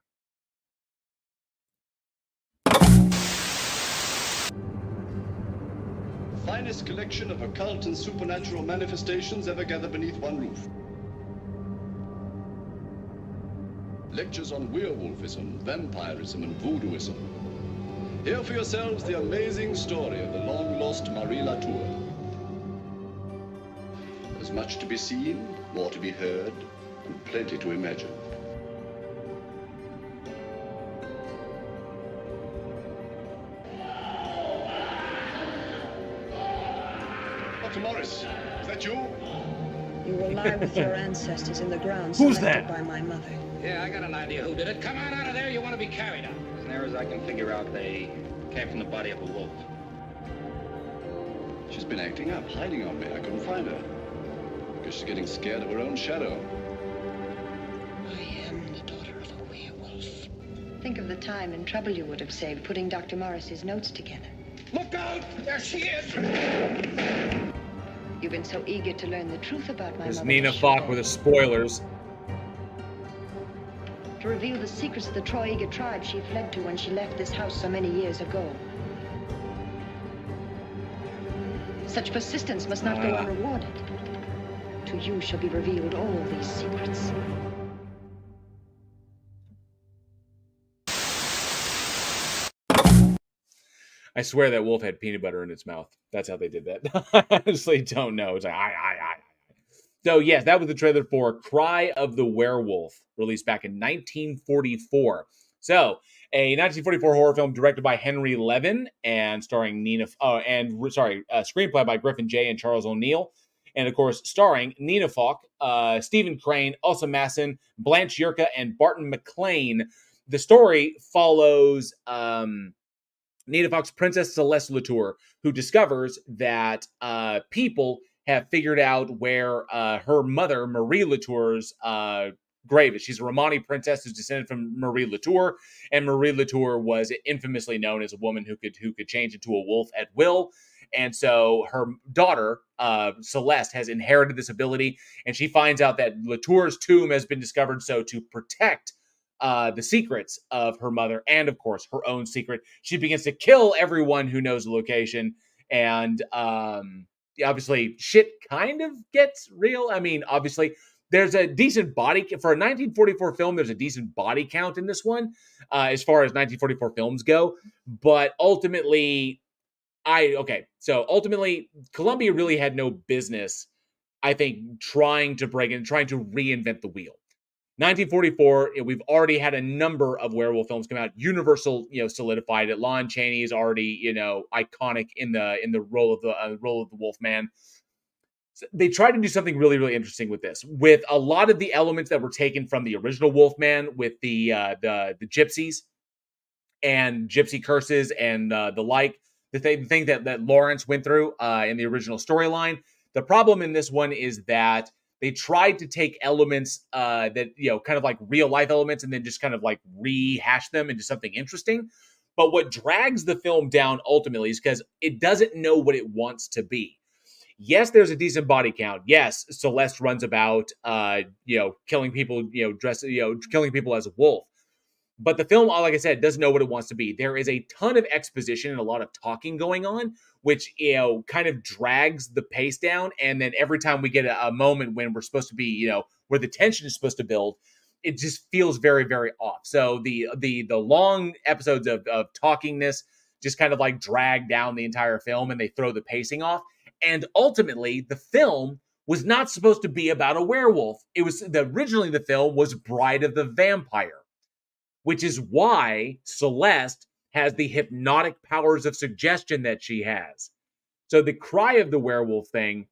Finest collection of occult and supernatural manifestations ever gathered beneath one roof. Lectures on werewolfism, vampirism, and voodooism. Hear for yourselves the amazing story of the long-lost Marie Latour. There's much to be seen, more to be heard, and plenty to imagine. Dr. Morris, is that you? You will lie with your ancestors in the ground Who's selected that? by my mother. Yeah, I got an idea who did it. Come on out of there, you want to be carried out. As near as I can figure out, they came from the body of a wolf. She's been acting up, hiding on me. I couldn't find her. Because she's getting scared of her own shadow. I am the daughter of a werewolf. Think of the time and trouble you would have saved putting Dr. Morris's notes together. Look out! There she is! You've been so eager to learn the truth about my There's mother. Nina Falk with the spoilers. To reveal the secrets of the Troiga tribe she fled to when she left this house so many years ago. Such persistence must not go unrewarded. To you shall be revealed all these secrets. I swear that wolf had peanut butter in its mouth. That's how they did that. I honestly don't know. It's like, So, yes, that was the trailer for Cry of the Werewolf, released back in 1944. So, a 1944 horror film directed by Henry Levin and starring screenplay by Griffin J. and Charles O'Neill. And, of course, starring Nina Falk, Stephen Crane, Elsa Masson, Blanche Yerka, and Barton McLean. The story follows Nina Falk's Princess Celeste Latour, who discovers that people have figured out where her mother, Marie Latour's grave is. She's a Romani princess who's descended from Marie Latour, and Marie Latour was infamously known as a woman who could change into a wolf at will. And so her daughter, Celeste, has inherited this ability, and she finds out that Latour's tomb has been discovered. So to protect the secrets of her mother and, of course, her own secret, she begins to kill everyone who knows the location. And obviously, shit kind of gets real. I mean, obviously, there's a decent body for a 1944 film. There's a decent body count in this one, as far as 1944 films go. But ultimately, Columbia really had no business, I think, trying to break in, trying to reinvent the wheel. 1944, we've already had a number of werewolf films come out. Universal, solidified it. Lon Chaney is already, iconic in the role of the Wolfman. So they tried to do something really, really interesting with this, with a lot of the elements that were taken from the original Wolfman, with the gypsies and gypsy curses and the like. The thing that Lawrence went through in the original storyline. The problem in this one is that they tried to take elements that, kind of like real life elements and then just kind of like rehash them into something interesting. But what drags the film down ultimately is because it doesn't know what it wants to be. Yes, there's a decent body count. Yes, Celeste runs about, killing people, killing people as a wolf. But the film, like I said, doesn't know what it wants to be. There is a ton of exposition and a lot of talking going on, which, kind of drags the pace down. And then every time we get a moment when we're supposed to be, where the tension is supposed to build, it just feels very, very off. So the long episodes of talkingness just kind of like drag down the entire film and they throw the pacing off. And ultimately, the film was not supposed to be about a werewolf. It was originally the film was Bride of the Vampire, which is why Celeste has the hypnotic powers of suggestion that she has. So the Cry of the Werewolf thing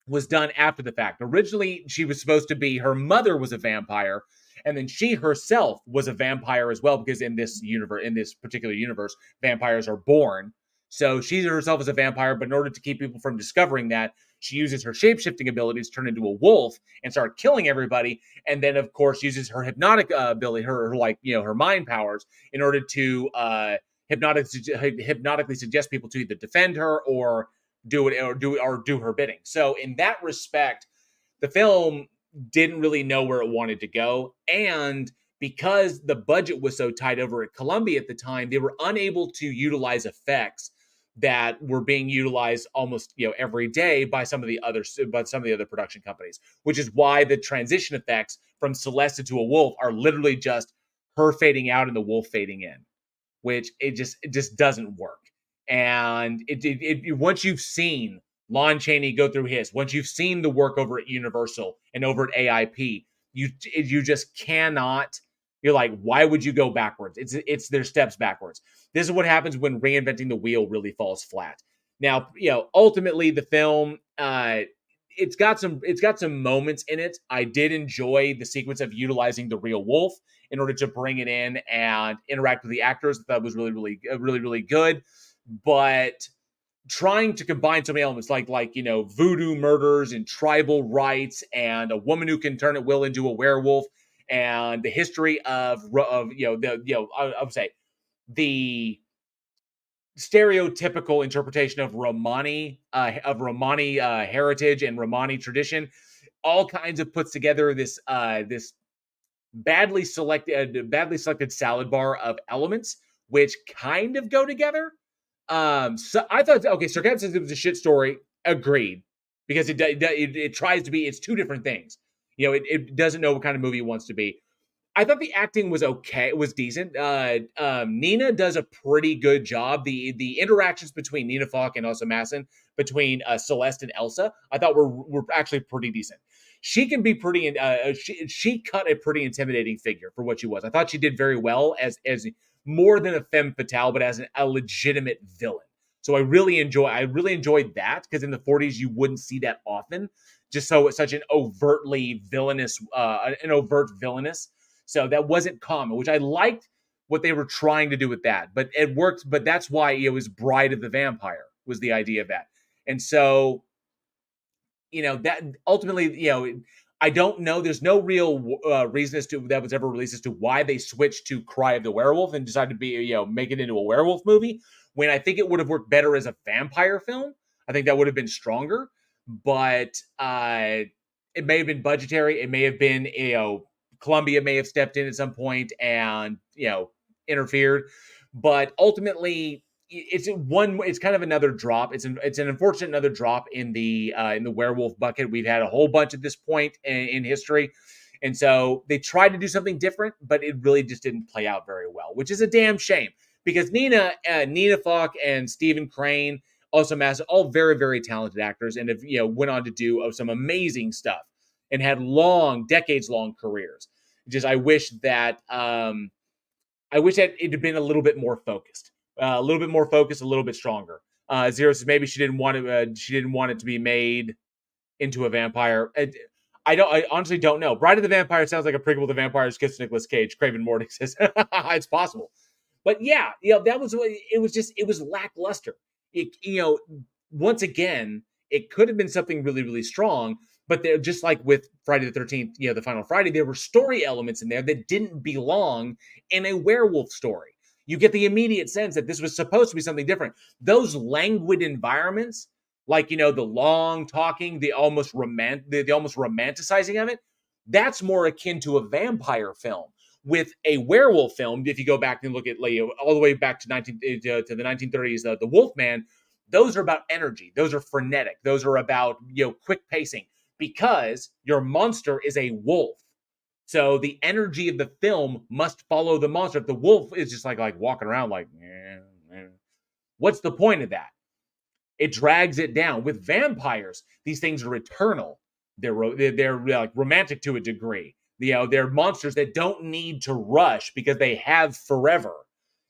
was done after the fact. Originally, she was supposed to be, her mother was a vampire, and then she herself was a vampire as well, because in this universe, in this particular universe, vampires are born. So she herself is a vampire, but in order to keep people from discovering that, she uses her shape-shifting abilities to turn into a wolf and start killing everybody, and then, of course, uses her hypnotic ability, her her mind powers, in order to hypnotically suggest people to either defend her or do her bidding. So in that respect, the film didn't really know where it wanted to go, and because the budget was so tight over at Columbia at the time, they were unable to utilize effects that were being utilized almost every day by some of the other production companies, which is why the transition effects from Celeste to a wolf are literally just her fading out and the wolf fading in, which it just doesn't work. And it once you've seen Lon Chaney go through his, once you've seen the work over at Universal and over at AIP, you just cannot. You're like, why would you go backwards? It's their steps backwards. This is what happens when reinventing the wheel really falls flat. Now, ultimately the film, it's got some moments in it. I did enjoy the sequence of utilizing the real wolf in order to bring it in and interact with the actors. That was really good. But trying to combine so many elements like voodoo murders and tribal rites and a woman who can turn at will into a werewolf and the history of I would say the stereotypical interpretation of Romani heritage and Romani tradition, all kinds of puts together this badly selected salad bar of elements which kind of go together. So I thought, okay, Sarkisian says it was a shit story. Agreed, because it tries to be. It's two different things. It doesn't know what kind of movie it wants to be. I thought the acting was okay. It was decent. Nina does a pretty good job. The interactions between Nina Falk and Elsa Masson, between Celeste and Elsa, I thought were actually pretty decent. She can be pretty. She cut a pretty intimidating figure for what she was. I thought she did very well as more than a femme fatale, but as a legitimate villain. So I really enjoyed that, because in the 40s you wouldn't see that often. Just so it's such an overtly villainous, overt villainous. So that wasn't common, which I liked what they were trying to do with that. But it worked. But that's why it was Bride of the Vampire was the idea of that. And so, that ultimately, I don't know. There's no real reason that was ever released as to why they switched to Cry of the Werewolf and decided to be, make it into a werewolf movie, when I think it would have worked better as a vampire film. I think that would have been stronger, but it may have been budgetary. It may have been, Columbia may have stepped in at some point and, interfered, but ultimately it's kind of another drop. It's an unfortunate another drop in the werewolf bucket. We've had a whole bunch at this point in history. And so they tried to do something different, but it really just didn't play out very well, which is a damn shame, because Nina Falk and Stephen Crane, also Masson, all very, very talented actors, and have, went on to do some amazing stuff and had decades-long careers. Just I wish that it had been a little bit more focused. A little bit more focused, a little bit stronger. Zero says maybe she didn't want it to be made into a vampire. I honestly don't know. Bride of the Vampire sounds like a prequel to Vampire's Kiss to Nicolas Cage. Craven Mordick says it's possible, but yeah, that was what it was. It was lackluster. Once again, it could have been something really, really strong, but they're just like with Friday the 13th. The Final Friday, there were story elements in there that didn't belong in a werewolf story. You get the immediate sense that this was supposed to be something different. Those languid environments, like, the long talking, the almost romanticizing of it, that's more akin to a vampire film. With a werewolf film, if you go back and look at all the way back to the 1930s, the Wolfman, those are about energy. Those are frenetic. Those are about quick pacing, because your monster is a wolf. So the energy of the film must follow the monster. If the wolf is just like walking around like, What's the point of that? It drags it down. With vampires, these things are eternal. They're like romantic to a degree. They're monsters that don't need to rush because they have forever.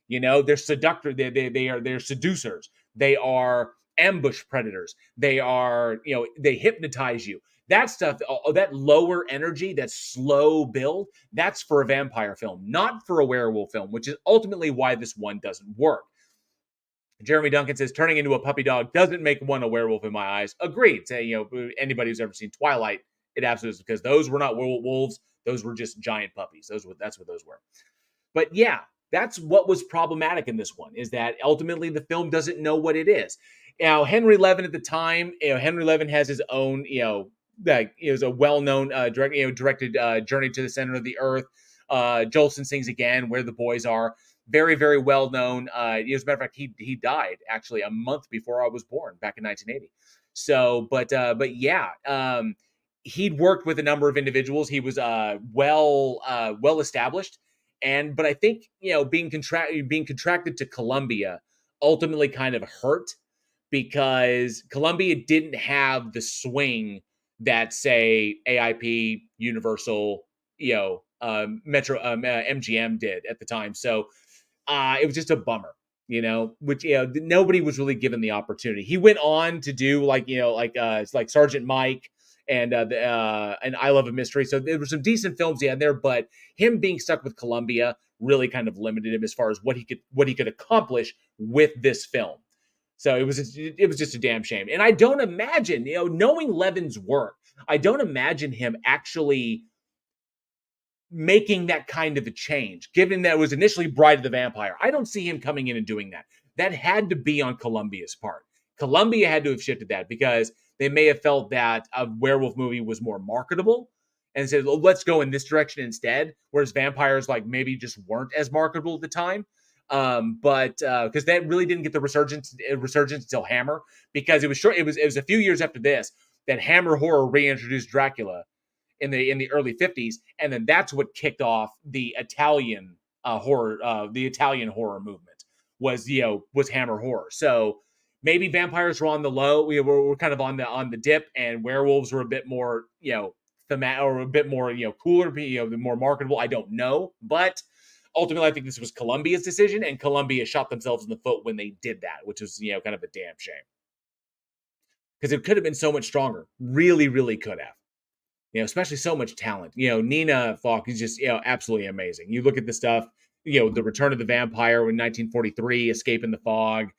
They're seductor. They're seducers. They are ambush predators. They are, they hypnotize you. That stuff, that lower energy, that slow build, that's for a vampire film, not for a werewolf film, which is ultimately why this one doesn't work. Jeremy Duncan says, turning into a puppy dog doesn't make one a werewolf in my eyes. Agreed. Say, anybody who's ever seen Twilight, it absolutely is, because those were not wolves. Those were just giant puppies. That's what those were. But yeah, that's what was problematic in this one, is that ultimately the film doesn't know what it is. Now, Henry Levin at the time, Henry Levin has his own, that is a well-known directed Journey to the Center of the Earth. Jolson Sings Again, Where the Boys Are. Very, very well known. As a matter of fact, he died actually a month before I was born, back in 1980. So, but yeah, he'd worked with a number of individuals. He was well established, but I think being contracted to Columbia ultimately kind of hurt, because Columbia didn't have the swing that, say, AIP, Universal, Metro, MGM did at the time. So it was just a bummer, which nobody was really given the opportunity. He went on to do like Sergeant Mike and I Love a Mystery. So there were some decent films he had there, but him being stuck with Columbia really kind of limited him as far as what he could accomplish with this film. So it was just a damn shame. And I don't imagine, knowing Levin's work, I don't imagine him actually making that kind of a change, given that it was initially Bride of the Vampire. I don't see him coming in and doing that. That had to be on Columbia's part. Columbia had to have shifted that, because they may have felt that a werewolf movie was more marketable and said, well, let's go in this direction instead. Whereas vampires maybe just weren't as marketable at the time. But because that really didn't get the resurgence until Hammer, because it was a few years after this that Hammer Horror reintroduced Dracula in the early 50s, and then that's what kicked off the Italian horror movement, was Hammer Horror. So maybe vampires were on the low, we're kind of on the dip, and werewolves were a bit more thematic, or a bit more cooler, more marketable. I don't know, but ultimately I think this was Columbia's decision, and Columbia shot themselves in the foot when they did that, which was kind of a damn shame, because it could have been so much stronger. Really, really could have. Especially so much talent. Nina Falk is just, absolutely amazing. You look at the stuff, The Return of the Vampire in 1943, Escape in the Fog,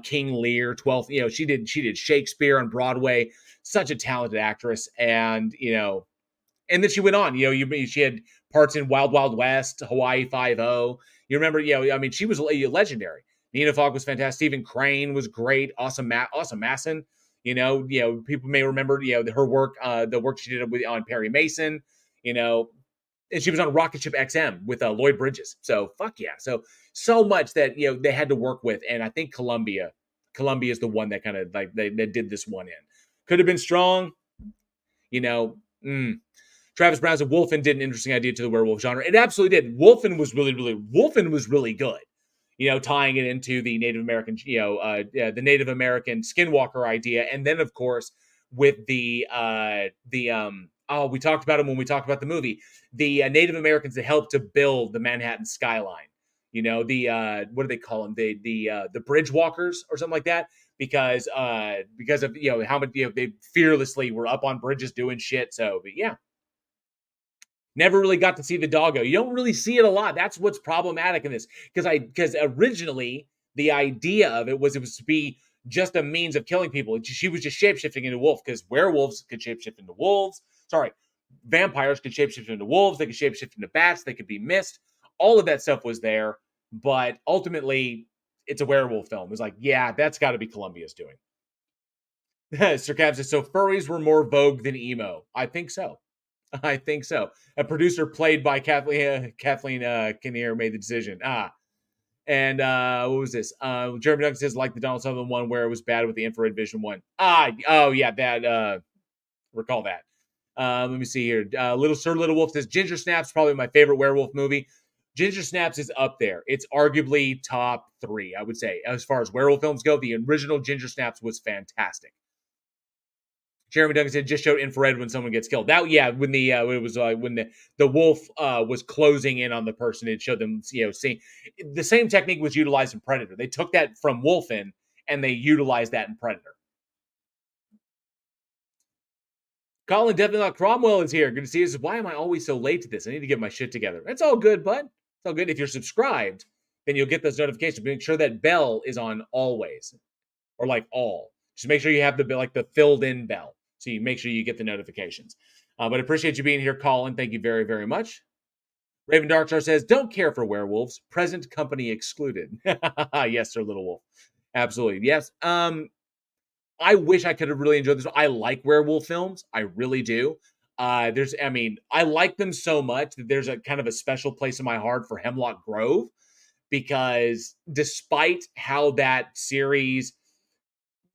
King Lear, 12th, she did Shakespeare on Broadway. Such a talented actress. And, and then she went on, she had parts in Wild Wild West, Hawaii Five-0. You remember, she was legendary. Nina Falk was fantastic. Stephen Crane was great. Awesome Masson. People may remember, her work, the work she did on Perry Mason, and she was on Rocket Ship XM with Lloyd Bridges. So fuck yeah. So much that, they had to work with. And I think Columbia is the one that kind of like, they did this one in. Could have been strong, Travis Brown said Wolfen did an interesting idea to the werewolf genre. It absolutely did. Wolfen was really good. Tying it into the Native American, the Native American skinwalker idea. And then, of course, with we talked about him when we talked about the movie, the Native Americans that helped to build the Manhattan skyline. What do they call them? The bridge walkers or something like that, because of, how much, they fearlessly were up on bridges doing shit. So, but yeah. Never really got to see the doggo. You don't really see it a lot. That's what's problematic in this. Because originally the idea of it was to be just a means of killing people. She was just shapeshifting into wolf, because werewolves could shapeshift into wolves. Sorry, vampires could shapeshift into wolves. They could shapeshift into bats. They could be mist. All of that stuff was there. But ultimately, it's a werewolf film. It was like, yeah, that's got to be Columbia's doing. Sir Cav says, so furries were more vogue than emo. I think so. A producer played by Kathleen Kinnear made the decision. And what was this? Jeremy Duncan says, like the Donald Sutherland one where it was bad with the infrared vision one. Oh yeah, that recall that. Let me see here. Little Wolf says Ginger Snap's probably my favorite werewolf movie. Ginger Snaps is up there. It's arguably top 3, I would say. As far as werewolf films go, the original Ginger Snaps was fantastic. Jeremy Duncan said just showed infrared when someone gets killed. That when the it was when the wolf was closing in on the person, it showed them seeing the same technique was utilized in Predator. They took that from Wolfen and they utilized that in Predator. Colin definitely not Cromwell is here. Good to see you. Why am I always so late to this? I need to get my shit together. It's all good, bud. It's all good. If you're subscribed, then you'll get those notifications. Make sure that bell is on always, or like all. Just make sure you have the filled in bell. So you make sure you get the notifications. But appreciate you being here, Colin. Thank you very, very much. Raven Darkstar says, don't care for werewolves. Present company excluded. Yes, sir, Little Wolf. Absolutely. Yes. I wish I could have really enjoyed this. I like werewolf films. I really do. I like them so much that there's a kind of a special place in my heart for Hemlock Grove, because despite how that series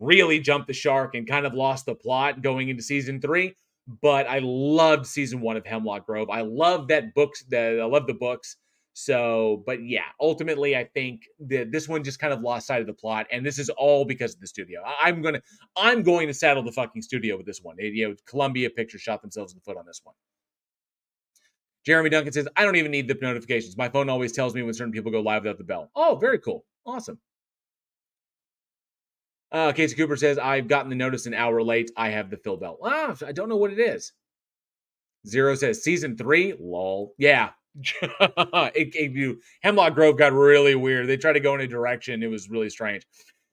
really jumped the shark and kind of lost the plot going into season 3. But I loved season 1 of Hemlock Grove. I love I love the books. So, but yeah, ultimately, I think that this one just kind of lost sight of the plot, and this is all because of the studio. I'm going to saddle the fucking studio with this one. Columbia Pictures shot themselves in the foot on this one. Jeremy Duncan says, I don't even need the notifications. My phone always tells me when certain people go live without the bell. Oh, very cool. Awesome. Casey Cooper says, I've gotten the notice an hour late. I have the fill bell. I don't know what it is. Zero says, season 3? Lol. Yeah. Hemlock Grove got really weird. They tried to go in a direction. It was really strange.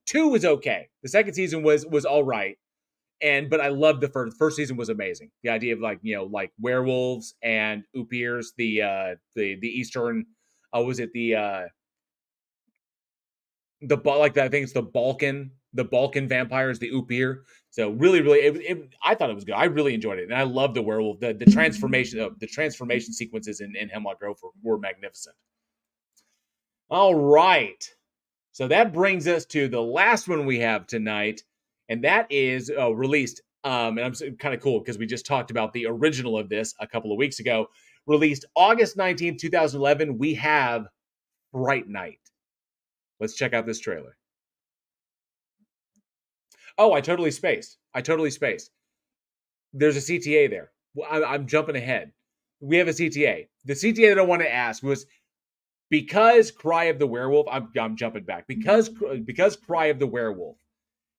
2 was okay. The second season was all right. But I loved the first. The first season was amazing. The idea of like werewolves and Upirs, the Eastern, was it I think it's the Balkan vampires, the Upir. So really, I thought it was good. I really enjoyed it, and I love the werewolf. The transformation sequences in Hemlock Grove were magnificent. All right, so that brings us to the last one we have tonight, and that is released. And I'm kind of cool because we just talked about the original of this a couple of weeks ago. Released August 19th, 2011. We have Fright Night. Let's check out this trailer. Oh, I totally spaced. There's a CTA there. I'm jumping ahead. We have a CTA. The CTA that I want to ask was, because Cry of the Werewolf, I'm jumping back. Because Cry of the Werewolf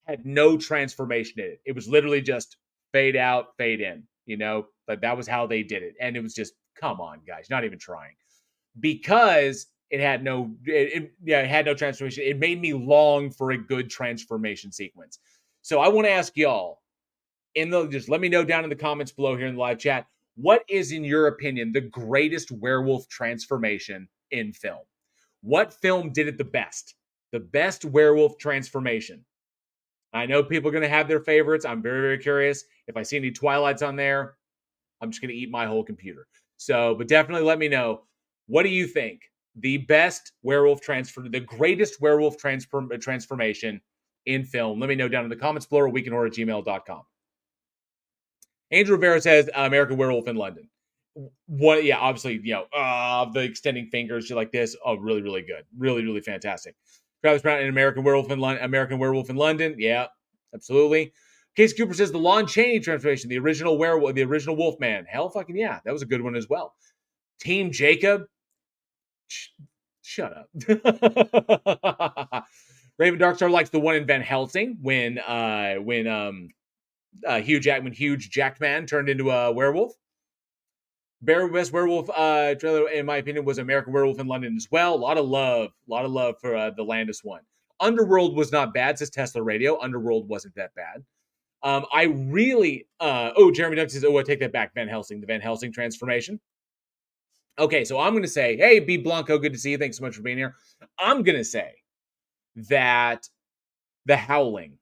had no transformation in it. It was literally just fade out, fade in. But that was how they did it. And it was just, come on, guys, not even trying. Because it had no transformation. It made me long for a good transformation sequence. So I want to ask y'all, just let me know down in the comments below here in the live chat, what is, in your opinion, the greatest werewolf transformation in film? What film did it the best? The best werewolf transformation. I know people are going to have their favorites. I'm very, very curious. If I see any Twilights on there, I'm just going to eat my whole computer. So, but definitely let me know. What do you think? The best werewolf the greatest werewolf transformation in film? Let me know down in the comments below, or weekinhorror@gmail.com. Angel Rivera says, American Werewolf in London. What? Yeah, obviously, the extending fingers, shit like this. Oh, really, really good. Really, really fantastic. Travis Brown, American Werewolf in London. Yeah, absolutely. Casey Cooper says the Lon Chaney transformation, the original werewolf, the original Wolfman. Hell fucking yeah, that was a good one as well. Team Jacob. Shut up. Raven Darkstar likes the one in Van Helsing when Hugh Jackman turned into a werewolf. Best werewolf trailer, in my opinion, was American Werewolf in London as well. A lot of love for the Landis one. Underworld was not bad, says Tesla Radio. Underworld wasn't that bad. I really Jeremy Duncan says, I take that back. Van Helsing, the Van Helsing transformation. Okay, so I'm going to say, hey, B. Blanco, good to see you. Thanks so much for being here. I'm going to say that The Howling,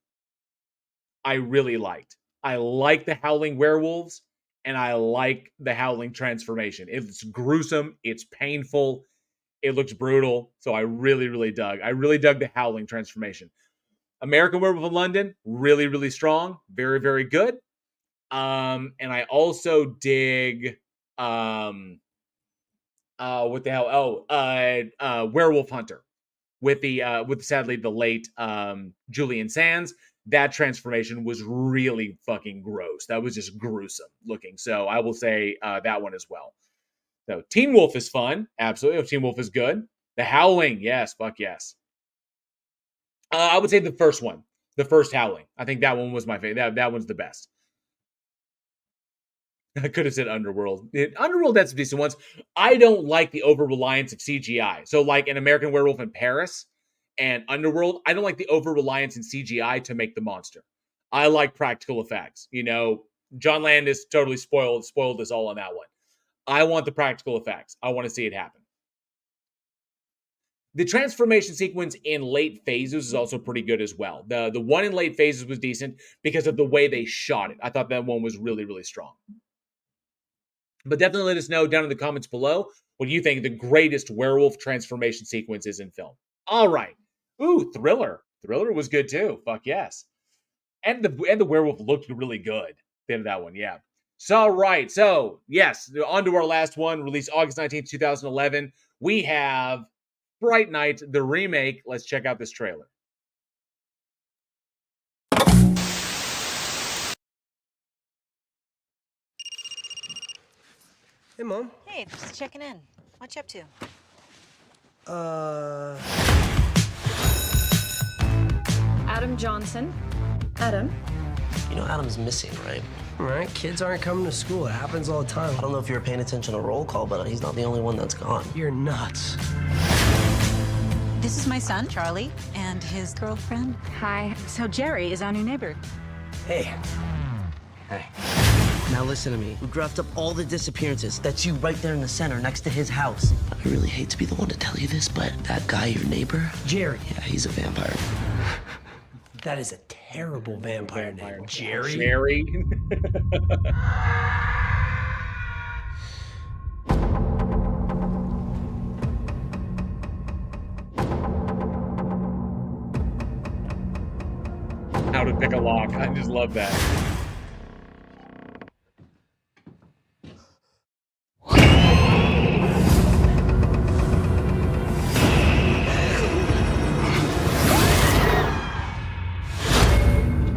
I really liked. I like The Howling werewolves, and I like The Howling transformation. It's gruesome. It's painful. It looks brutal. So I really, really dug. The Howling transformation. American Werewolf in London, really, really strong. Very, very good. And I also dig what the hell? Werewolf Hunter with sadly the late Julian Sands. That transformation was really fucking gross. That was just gruesome looking. So I will say that one as well. So Teen Wolf is fun. Absolutely. Teen Wolf is good. The Howling. Yes. Fuck yes. I would say the first one. The first Howling. I think that one was my favorite. That one's the best. I could have said Underworld. Underworld had some decent ones. I don't like the over-reliance of CGI. So like in American Werewolf in Paris and Underworld, I don't like the over-reliance in CGI to make the monster. I like practical effects. You know, John Landis totally spoiled us all on that one. I want the practical effects. I want to see it happen. The transformation sequence in late phases is also pretty good as well. The one in late phases was decent because of the way they shot it. I thought that one was really, really strong. But definitely let us know down in the comments below what you think the greatest werewolf transformation sequence is in film. All right. Ooh, Thriller. Thriller was good too. Fuck yes. And the werewolf looked really good. The end of that one, yeah. So, all right. So, yes, on to our last one, released August 19th, 2011. We have Fright Night, the remake. Let's check out this trailer. Hey, Mom. Hey, just checking in. What you up to? Adam Johnson. Adam? You know Adam's missing, right? Right, kids aren't coming to school. It happens all the time. I don't know if you were paying attention to roll call, but he's not the only one that's gone. You're nuts. This is my son, Charlie, and his girlfriend. Hi. So Jerry is our new neighbor. Hey. Hey. Now listen to me. We graphed up all the disappearances. That's you right there in the center next to his house. I really hate to be the one to tell you this, but that guy, your neighbor? Jerry. Yeah, he's a vampire. That is a terrible vampire name. Jerry? Jerry. How to pick a lock. I just love that.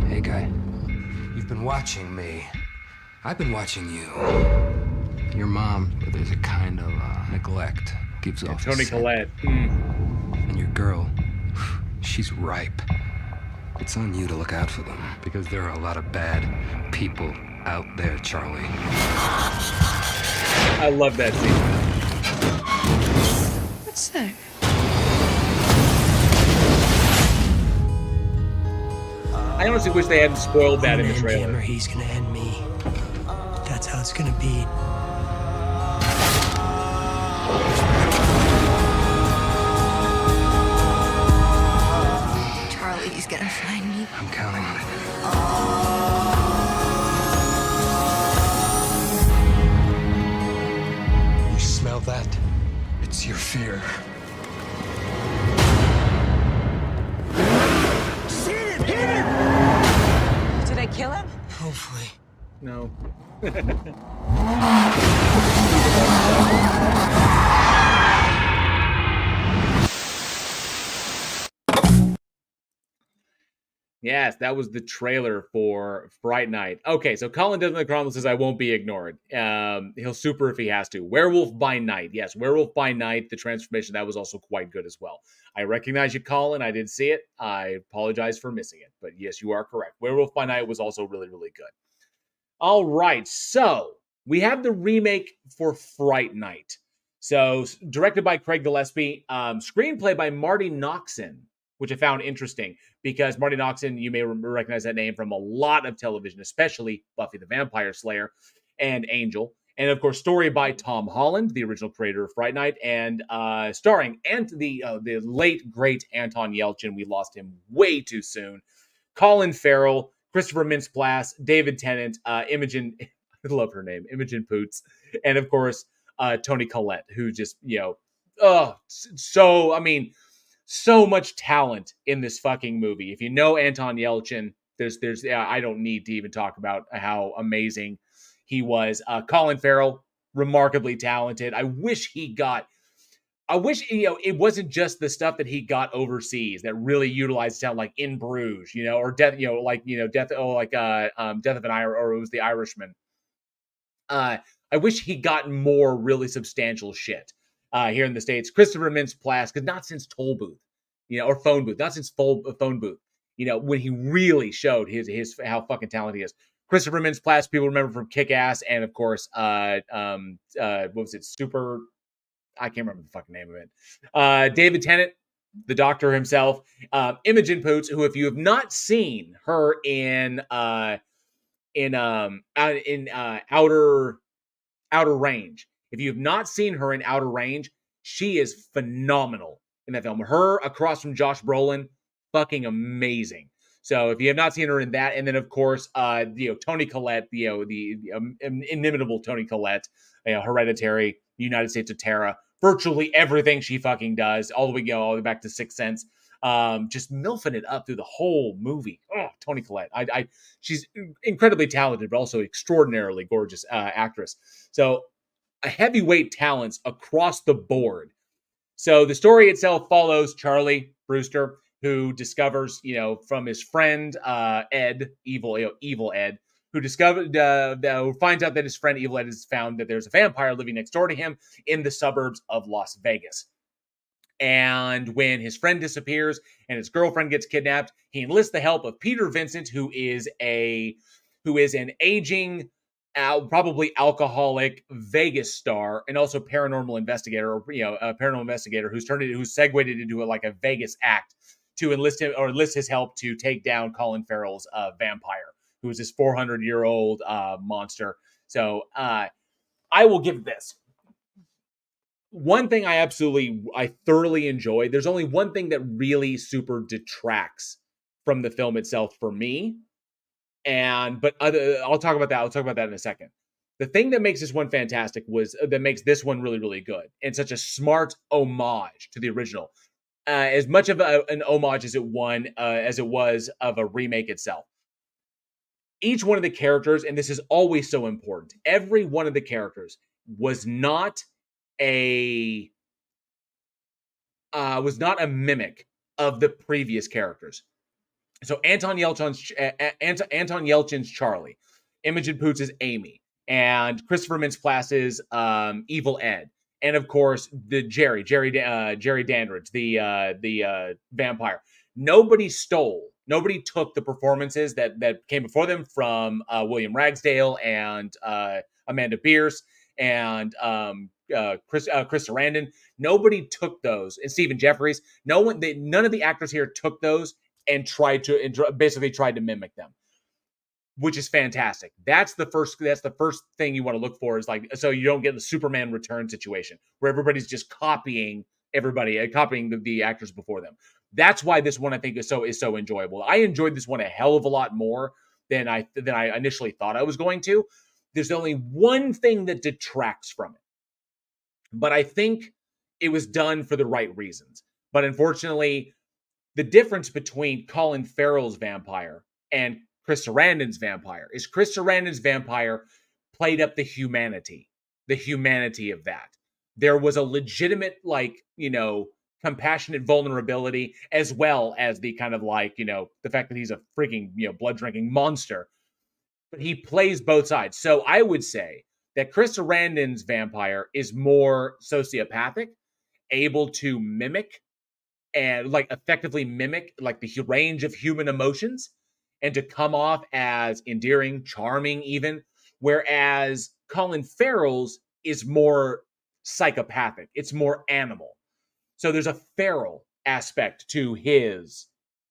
Hey, guy. You've been watching me. I've been watching you. Your mom, there's a kind of neglect. Gives off Tony a scent. Collette. And your girl, she's ripe. It's on you to look out for them, because there are a lot of bad people out there, Charlie. I love that scene. What's that? I honestly wish they hadn't spoiled that in the trailer. Him or he's gonna end me. That's how it's gonna be. Charlie's gonna find me. I'm counting on it. You smell that? It's your fear. Did I kill him? Hopefully. No. Yes, that was the trailer for Fright Night. Okay, so Colin does in the comments says I won't be ignored. He'll super if he has to. Werewolf by Night. Yes, Werewolf by Night. The transformation, that was also quite good as well. I recognize you, Colin. I didn't see it. I apologize for missing it. But yes, you are correct. Werewolf by Night was also really, really good. All right, so we have the remake for Fright Night. So directed by Craig Gillespie, screenplay by Marty Noxon, which I found interesting because Marty Noxon, you may recognize that name from a lot of television, especially Buffy the Vampire Slayer and Angel. And of course, story by Tom Holland, the original creator of Fright Night, and starring the late, great Anton Yelchin. We lost him way too soon. Colin Farrell, Christopher Mintz-Plasse, David Tennant, Imogen, I love her name, Imogen Poots, and of course, Tony Collette, who just, so much talent in this fucking movie. If you know Anton Yelchin, there's I don't need to even talk about how amazing he was. Colin Farrell, remarkably talented. I wish, it wasn't just the stuff that he got overseas that really utilized talent, like In Bruges, or Death, Death of an Irish, or it was The Irishman. I wish he got more really substantial shit here in the States. Christopher Mintz-Plasse, because not since Toll Booth, or Phone Booth, not since Phone Booth, when he really showed his how fucking talented he is. Christopher Mintz-Plasse, people remember from Kick-Ass, and of course, what was it? I can't remember the fucking name of it. David Tennant, the Doctor himself. Imogen Poots, who, if you have not seen her in Outer Range, if you have not seen her in Outer Range, she is phenomenal in that film. Her across from Josh Brolin, fucking amazing. So if you have not seen her in that, and then of course, Toni Collette, the inimitable Toni Collette, Hereditary, United States of Terror, virtually everything she fucking does, all the way back to Sixth Sense, just milfing it up through the whole movie. Oh, Toni Collette, she's incredibly talented, but also extraordinarily gorgeous actress. So a heavyweight talents across the board. So the story itself follows Charlie Brewster, who discovers, from his friend Ed, evil Ed, who finds out that his friend Evil Ed has found that there's a vampire living next door to him in the suburbs of Las Vegas. And when his friend disappears and his girlfriend gets kidnapped, he enlists the help of Peter Vincent, who is an aging, probably alcoholic Vegas star, and also paranormal investigator, a paranormal investigator who's segued into a Vegas act to enlist his help to take down Colin Farrell's vampire, who is this 400-year-old monster. So I will give this. One thing I thoroughly enjoy. There's only one thing that really super detracts from the film itself for me. I'll talk about that. I'll talk about that in a second. The thing that makes this one fantastic that makes this one really, really good, and such a smart homage to the original, as much of an homage as it was of a remake itself. Each one of the characters, and this is always so important, every one of the characters was not a mimic of the previous characters. So Anton Yelchin's Charlie, Imogen Poots' Amy, and Christopher Mintz-Plasse's Evil Ed, and of course the Jerry Dandridge, the vampire. Nobody took the performances that came before them from William Ragsdale and Amanda Bierce and Chris Sarandon. Nobody took those, and Stephen Jeffries. None of the actors here took those and basically tried to mimic them, which is fantastic. That's the first thing you want to look for, is so you don't get the Superman Return situation where everybody's just copying everybody, copying the actors before them. That's why this one I think is so enjoyable. I enjoyed this one a hell of a lot more than I initially thought I was going to. There's only one thing that detracts from it, but I think it was done for the right reasons. But unfortunately, the difference between Colin Farrell's vampire and Chris Sarandon's vampire is Chris Sarandon's vampire played up the humanity of that. There was a legitimate, compassionate vulnerability, as well as the kind of the fact that he's a freaking, blood drinking monster. But he plays both sides. So I would say that Chris Sarandon's vampire is more sociopathic, able to mimic and effectively mimic the range of human emotions, and to come off as endearing, charming even, whereas Colin Farrell's is more psychopathic. It's more animal. So there's a feral aspect to his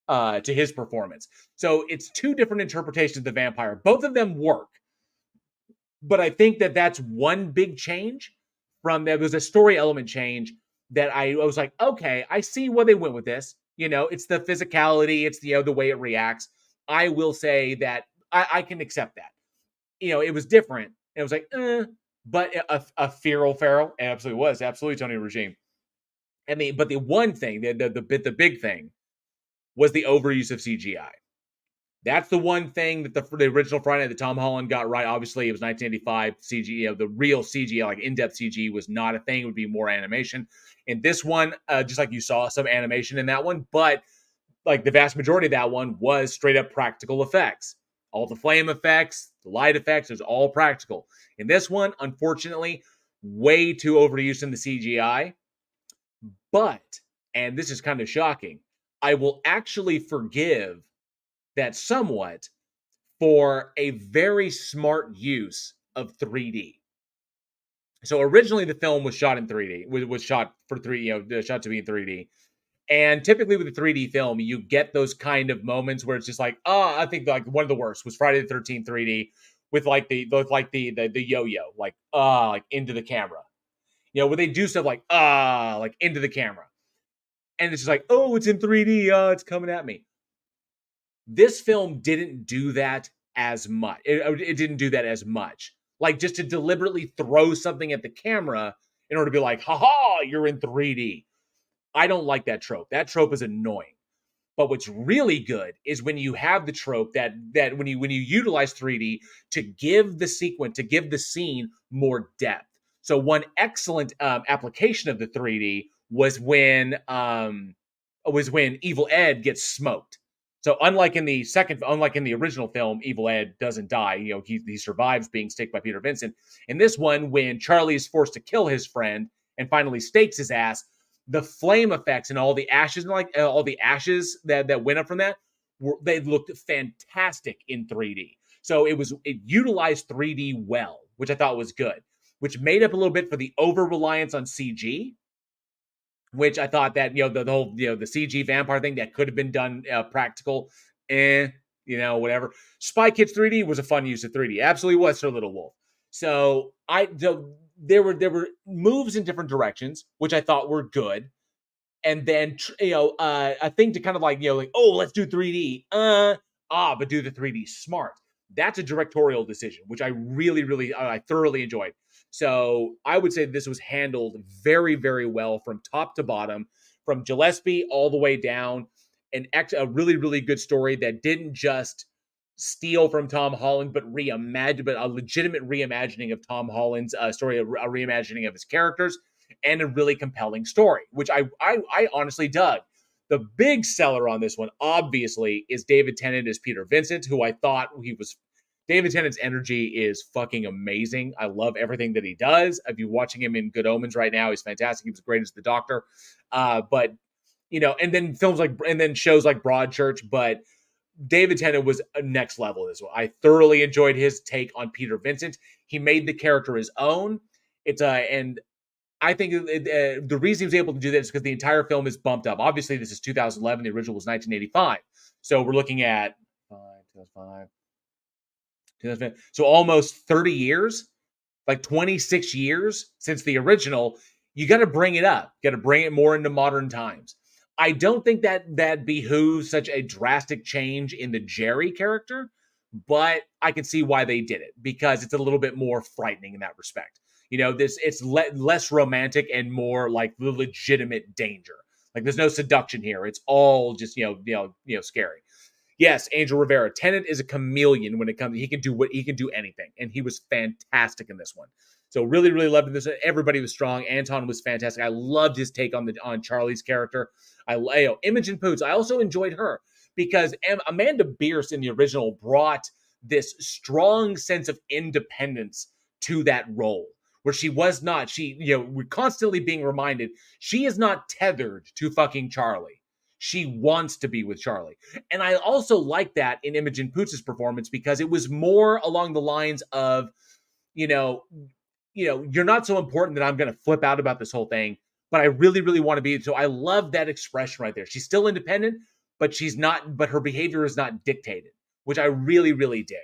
performance. So it's two different interpretations of the vampire. Both of them work. But I think that that's one big change there was a story element change that I was like, okay, I see where they went with this. It's the physicality, it's the way it reacts. I will say that I can accept that. It was different. It was like, but a feral Farrell, absolutely was, absolutely Tony Regime. But the one thing, the big thing, was the overuse of CGI. That's the one thing that the original Friday Night that Tom Holland got right. Obviously, it was 1985 CG. The real CG, like in-depth CG, was not a thing. It would be more animation. In this one, just like you saw some animation in that one, but like the vast majority of that one was straight up practical effects. All the flame effects, the light effects, is all practical. In this one, unfortunately, way too overused in the CGI. But, and this is kind of shocking, I will actually forgive that somewhat for a very smart use of 3D. So originally the film was shot in 3D, was shot for shot to be in 3D. And typically with a 3D film, you get those kind of moments where it's just like, I think like one of the worst was Friday the 13th 3D with like the yo-yo, like into the camera. Where they do stuff like into the camera. And it's just like, oh, it's in 3D, it's coming at me. This film didn't do that as much. It didn't do that as much. Like just to deliberately throw something at the camera in order to be like, haha, you're in 3D. I don't like that trope. That trope is annoying. But what's really good is when you have the trope that when you utilize 3D to give the sequence, to give the scene more depth. So one excellent application of the 3D was when Evil Ed gets smoked. So unlike in the original film, Evil Ed doesn't die. He survives being staked by Peter Vincent. In this one, when Charlie is forced to kill his friend and finally stakes his ass, the flame effects and all the ashes that went up from that, they looked fantastic in 3D. So it utilized 3D well, which I thought was good, which made up a little bit for the over reliance on CG, which I thought that the whole the CG vampire thing that could have been done practical, whatever. Spy Kids 3D was a fun use of 3D, absolutely was for Little Wolf. So there were moves in different directions, which I thought were good. And then, a thing to kind of oh, let's do 3D. But do the 3D smart. That's a directorial decision, which I really, I thoroughly enjoyed. So I would say this was handled very, very well from top to bottom, from Gillespie all the way down. A really, really good story that didn't just steal from Tom Holland, but a legitimate reimagining of Tom Holland's story, a reimagining of his characters, and a really compelling story, which I honestly dug. The big seller on this one, obviously, is David Tennant as Peter Vincent, who I thought David Tennant's energy is fucking amazing. I love everything that he does. I've been watching him in Good Omens right now. He's fantastic. He was great as the Doctor. And then shows like Broadchurch, but David Tennant was next level as well. I thoroughly enjoyed his take on Peter Vincent. He made the character his own. And I think the reason he was able to do that is because the entire film is bumped up. Obviously, this is 2011. The original was 1985. So we're looking at 2005. So almost 30 years, like 26 years since the original. You got to bring it up. You got to bring it more into modern times. I don't think that behooves such a drastic change in the Jerry character, but I can see why they did it because it's a little bit more frightening in that respect. It's less romantic and more like the legitimate danger. Like there's no seduction here. It's all just scary. Yes, Angel Rivera. Tennant is a chameleon when it comes. He can do anything, and he was fantastic in this one. So really, really loved this. Everybody was strong. Anton was fantastic. I loved his take on Charlie's character. Imogen Poots. I also enjoyed her because Amanda Bierce in the original brought this strong sense of independence to that role, where she was not. We're constantly being reminded she is not tethered to fucking Charlie. She wants to be with Charlie. And I also like that in Imogen Poots' performance because it was more along the lines of, you're not so important that I'm going to flip out about this whole thing, but I really, really want to be. So I love that expression right there. She's still independent, but her behavior is not dictated, which I really, really dig.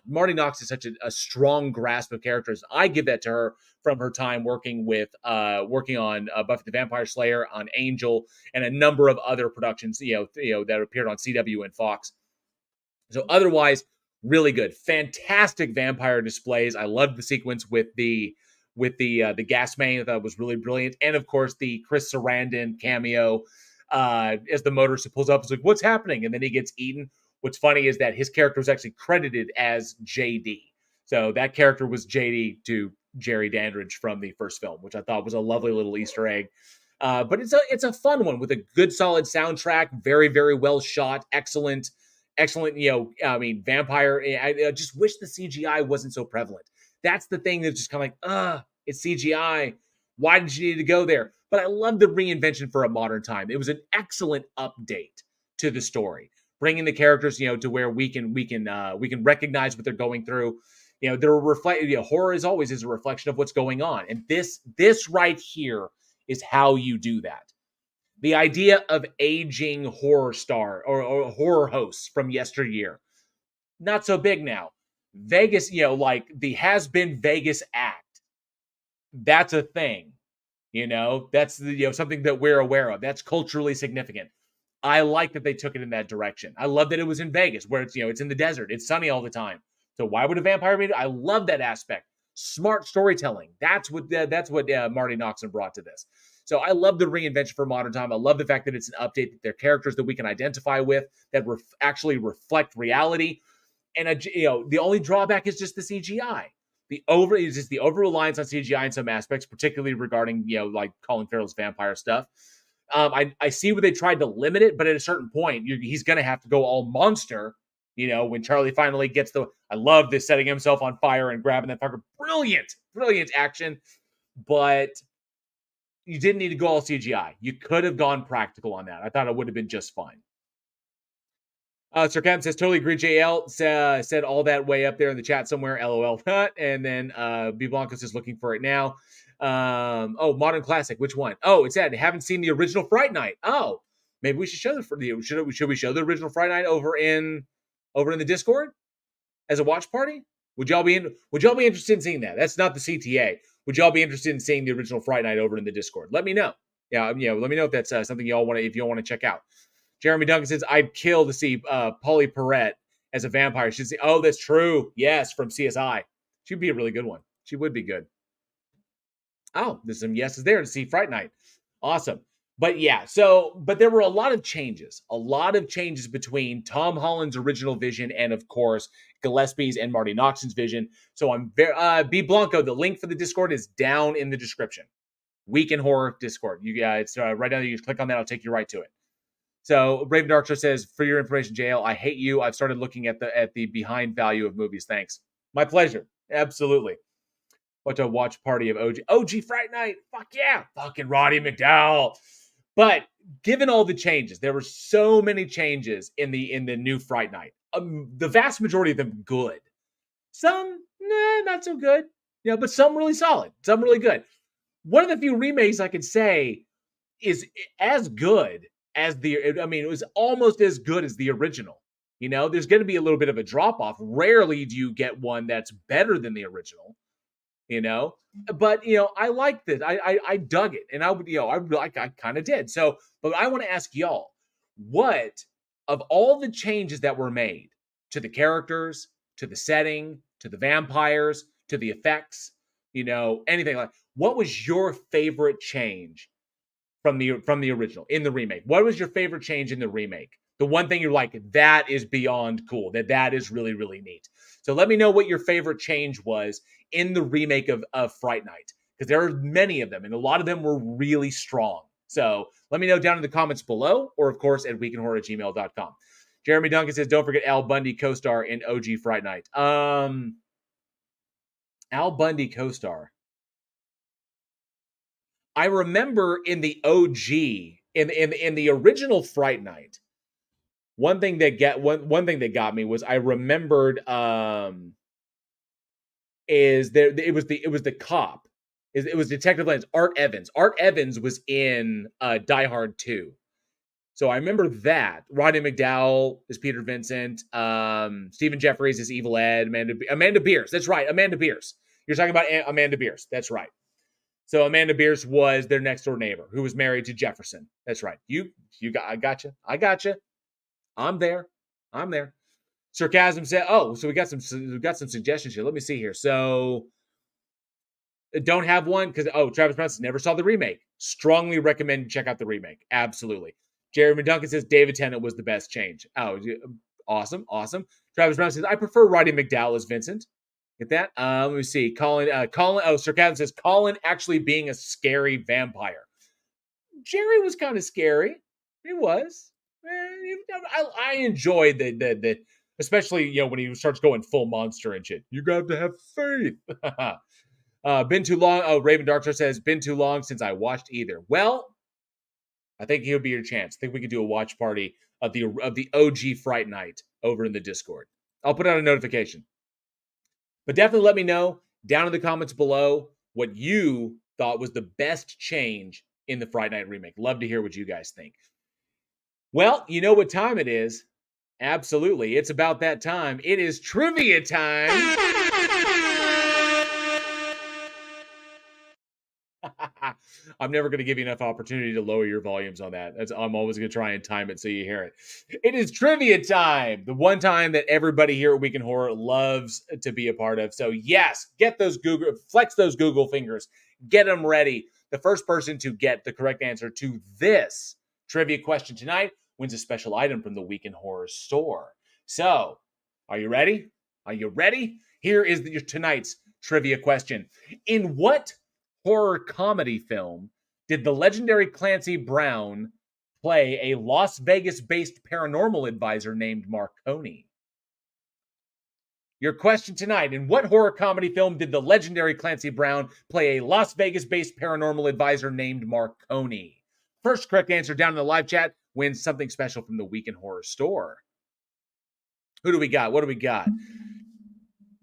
Marty Knox is such a strong grasp of characters. I give that to her from her time working on Buffy the Vampire Slayer, on Angel, and a number of other productions, that appeared on CW and Fox. So otherwise, really good, fantastic vampire displays. I loved the sequence with the gas main. I thought it was really brilliant, and of course the Chris Sarandon cameo as the motorist pulls up. It's like, what's happening? And then he gets eaten. What's funny is that his character was actually credited as JD. So that character was JD to Jerry Dandridge from the first film, which I thought was a lovely little Easter egg. But it's a fun one with a good, solid soundtrack, very, very well shot, excellent. Vampire. I just wish the CGI wasn't so prevalent. That's the thing that's just kind of like, it's CGI. Why did you need to go there? But I love the reinvention for a modern time. It was an excellent update to the story, bringing the characters, to where we can recognize what they're going through. They're horror is always a reflection of what's going on, and this right here is how you do that. The idea of aging horror star or horror hosts from yesteryear, not so big now. Vegas, like the has been Vegas act. That's a thing. That's something that we're aware of. That's culturally significant. I like that they took it in that direction. I love that it was in Vegas, where it's it's in the desert, it's sunny all the time. So why would a vampire be? I love that aspect. Smart storytelling. That's what Marty Noxon brought to this. So I love the reinvention for modern time. I love the fact that it's an update, that they're characters that we can identify with, that actually reflect reality. And the only drawback is just the CGI. The over reliance on CGI in some aspects, particularly regarding like Colin Farrell's vampire stuff. I see where they tried to limit it, but at a certain point, he's going to have to go all monster. When Charlie finally gets I love this setting himself on fire and grabbing that fucker. Brilliant action. But you didn't need to go all CGI. You could have gone practical on that. I thought it would have been just fine. Sir Cam says, totally agree. JL said all that way up there in the chat somewhere. LOL. And then B Blanco says, looking for it now. Modern classic. Which one? Oh, it said, haven't seen the original Fright Night. Oh, maybe we should show should we show the original Fright Night over in the Discord as a watch party? Would y'all be interested in seeing that? That's not the CTA. Would y'all be interested in seeing the original Fright Night over in the Discord? Let me know. Yeah, let me know if that's something y'all want to, if you want to check out. Jeremy Duncan says, I'd kill to see Polly Perrette as a vampire. She'd say, oh, that's true. Yes, from CSI. She'd be a really good one. She would be good. Oh, there's some yeses there to see Fright Night. Awesome. But yeah, but there were a lot of changes between Tom Holland's original vision and, of course, Gillespie's and Marty Noxon's vision. So I'm very, B Blanco, the link for the Discord is down in the description. Week in Horror Discord. You guys, right now, you just click on that. I'll take you right to it. So Raven Darkster says, for your information, JL, I hate you. I've started looking at the behind value of movies. Thanks. My pleasure. Absolutely. What a watch party of OG Fright Night. Fuck yeah. Fucking Roddy McDowell. But given all the changes, there were so many changes in the new Fright Night. The vast majority of them good. Some, not so good. But some really solid. Some really good. One of the few remakes I could say is as good as it was almost as good as the original. There's going to be a little bit of a drop off. Rarely do you get one that's better than the original. But I liked this. I dug it, and I kind of did. So, but I want to ask y'all, what of all the changes that were made to the characters, to the setting, to the vampires, to the effects, anything like, what was your favorite change from the original in the remake? What was your favorite change in the remake? The one thing you're like, that is beyond cool, that is really, really neat. So let me know what your favorite change was in the remake of Fright Night, because there are many of them, and a lot of them were really strong. So let me know down in the comments below, or of course at weekinhorror@gmail.com. Jeremy Duncan says, don't forget Al Bundy co-star in OG Fright Night. Al Bundy co-star. I remember in the OG, in the original Fright Night, one thing that got me was I remembered it was the cop. It was Detective Lance, Art Evans. Art Evans was in Die Hard 2. So I remember that. Roddy McDowell is Peter Vincent. Stephen Jeffries is Evil Ed. Amanda Beers. That's right. Amanda Beers. You're talking about Amanda Beers. That's right. So Amanda Beers was their next door neighbor who was married to Jefferson. That's right. I gotcha. I'm there. Sarcasm said, oh, so we got some suggestions here. Let me see here. So don't have one because, Travis Brown never saw the remake. Strongly recommend you check out the remake. Absolutely. Jeremy Duncan says David Tennant was the best change. Oh, Awesome. Travis Brown says, I prefer Roddy McDowell as Vincent. Get that? Let me see. Colin, Sarcasm says, Colin actually being a scary vampire. Jerry was kind of scary. He was. I enjoyed the especially, when he starts going full monster and shit. You got to have faith. Been too long. Oh, Raven Darkstar says, been too long since I watched either. Well, I think he'll be your chance. I think we could do a watch party of the OG Fright Night over in the Discord. I'll put out a notification. But definitely let me know down in the comments below what you thought was the best change in the Fright Night remake. Love to hear what you guys think. Well, you know what time it is. Absolutely. It's about that time. It is trivia time. I'm never going to give you enough opportunity to lower your volumes on that. I'm always going to try and time it so you hear it. It is trivia time. The one time that everybody here at Week in Horror loves to be a part of. So yes, flex those Google fingers. Get them ready. The first person to get the correct answer to this trivia question tonight wins a special item from the Week in Horror store. So, are you ready? Are you ready? Here is tonight's trivia question. In what horror comedy film did the legendary Clancy Brown play a Las Vegas-based paranormal advisor named Marconi? Your question tonight, in what horror comedy film did the legendary Clancy Brown play a Las Vegas-based paranormal advisor named Marconi? First correct answer down in the live chat wins something special from the Week in Horror store. Who do we got? What do we got?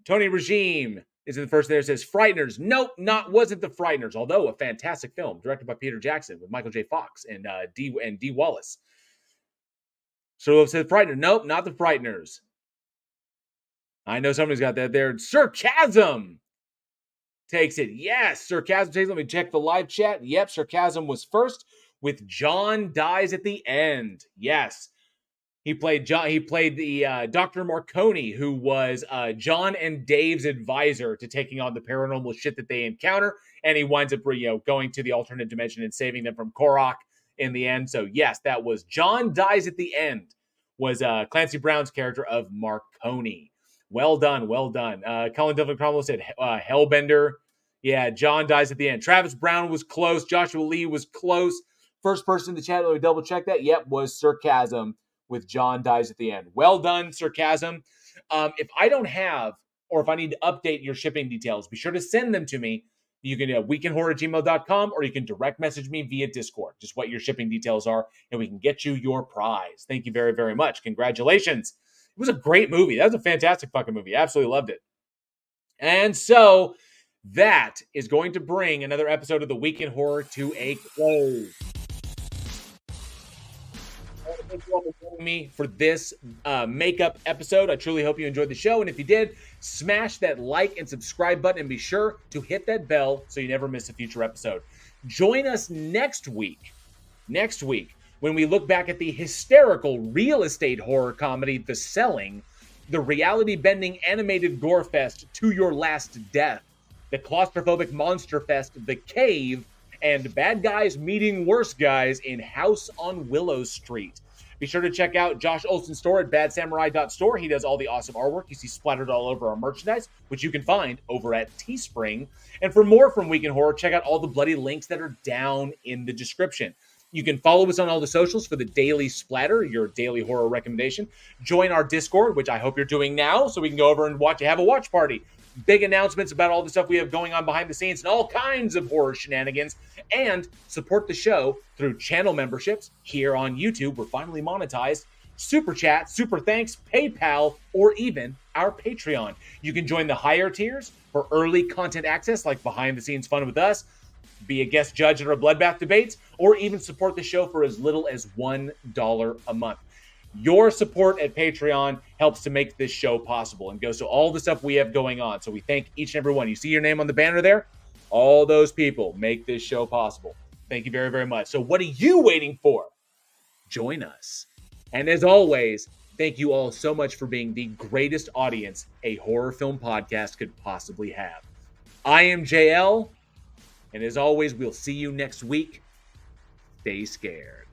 Tony Regime is in the first there. Says Frighteners. Nope, wasn't the Frighteners. Although a fantastic film directed by Peter Jackson with Michael J. Fox and D. Wallace. So said Frightener. Nope, not the Frighteners. I know somebody's got that there. Sarcasm takes it. Yes, Sarcasm takes it. Let me check the live chat. Yep, Sarcasm was first with John Dies at the End. Yes. He played the Dr. Marconi, who was John and Dave's advisor to taking on the paranormal shit that they encounter, and he winds up going to the alternate dimension and saving them from Korok in the end. So yes, that was John Dies at the End. Was Clancy Brown's character of Marconi. Well done. Colin Devlin Cromwell said Hellbender. Yeah, John Dies at the End. Travis Brown was close. Joshua Lee was close. First person in the chat, let me double check that. Yep, was Sarcasm with John Dies at the End. Well done, Sarcasm. If I don't have, or if I need to update your shipping details, be sure to send them to me. You can weekinhorror@gmail.com, or you can direct message me via Discord, just what your shipping details are, and we can get you your prize. Thank you very, very much. Congratulations. It was a great movie. That was a fantastic fucking movie. Absolutely loved it. And so that is going to bring another episode of the Week in Horror to a close. Thank you all for joining me for this makeup episode. I truly hope you enjoyed the show. And if you did, smash that like and subscribe button and be sure to hit that bell so you never miss a future episode. Join us next week, when we look back at the hysterical real estate horror comedy, The Selling, the reality-bending animated gore fest, To Your Last Death, the claustrophobic monster fest, The Cave, and Bad Guys Meeting Worse Guys in House on Willow Street. Be sure to check out Josh Olsen's store at badsamurai.store. He does all the awesome artwork you see splattered all over our merchandise, which you can find over at Teespring. And for more from Week in Horror, check out all the bloody links that are down in the description. You can follow us on all the socials for the daily splatter, your daily horror recommendation. Join our Discord, which I hope you're doing now, so we can go over and have a watch party. Big announcements about all the stuff we have going on behind the scenes and all kinds of horror shenanigans. And support the show through channel memberships here on YouTube. We're finally monetized. Super Chat, Super Thanks, PayPal, or even our Patreon. You can join the higher tiers for early content access, like behind the scenes fun with us, be a guest judge at our Bloodbath debates, or even support the show for as little as $1 a month. Your support at Patreon helps to make this show possible and goes to all the stuff we have going on. So we thank each and every one. You see your name on the banner there? All those people make this show possible. Thank you very, very much. So what are you waiting for? Join us. And as always, thank you all so much for being the greatest audience a horror film podcast could possibly have. I am JL, and as always, we'll see you next week. Stay scared.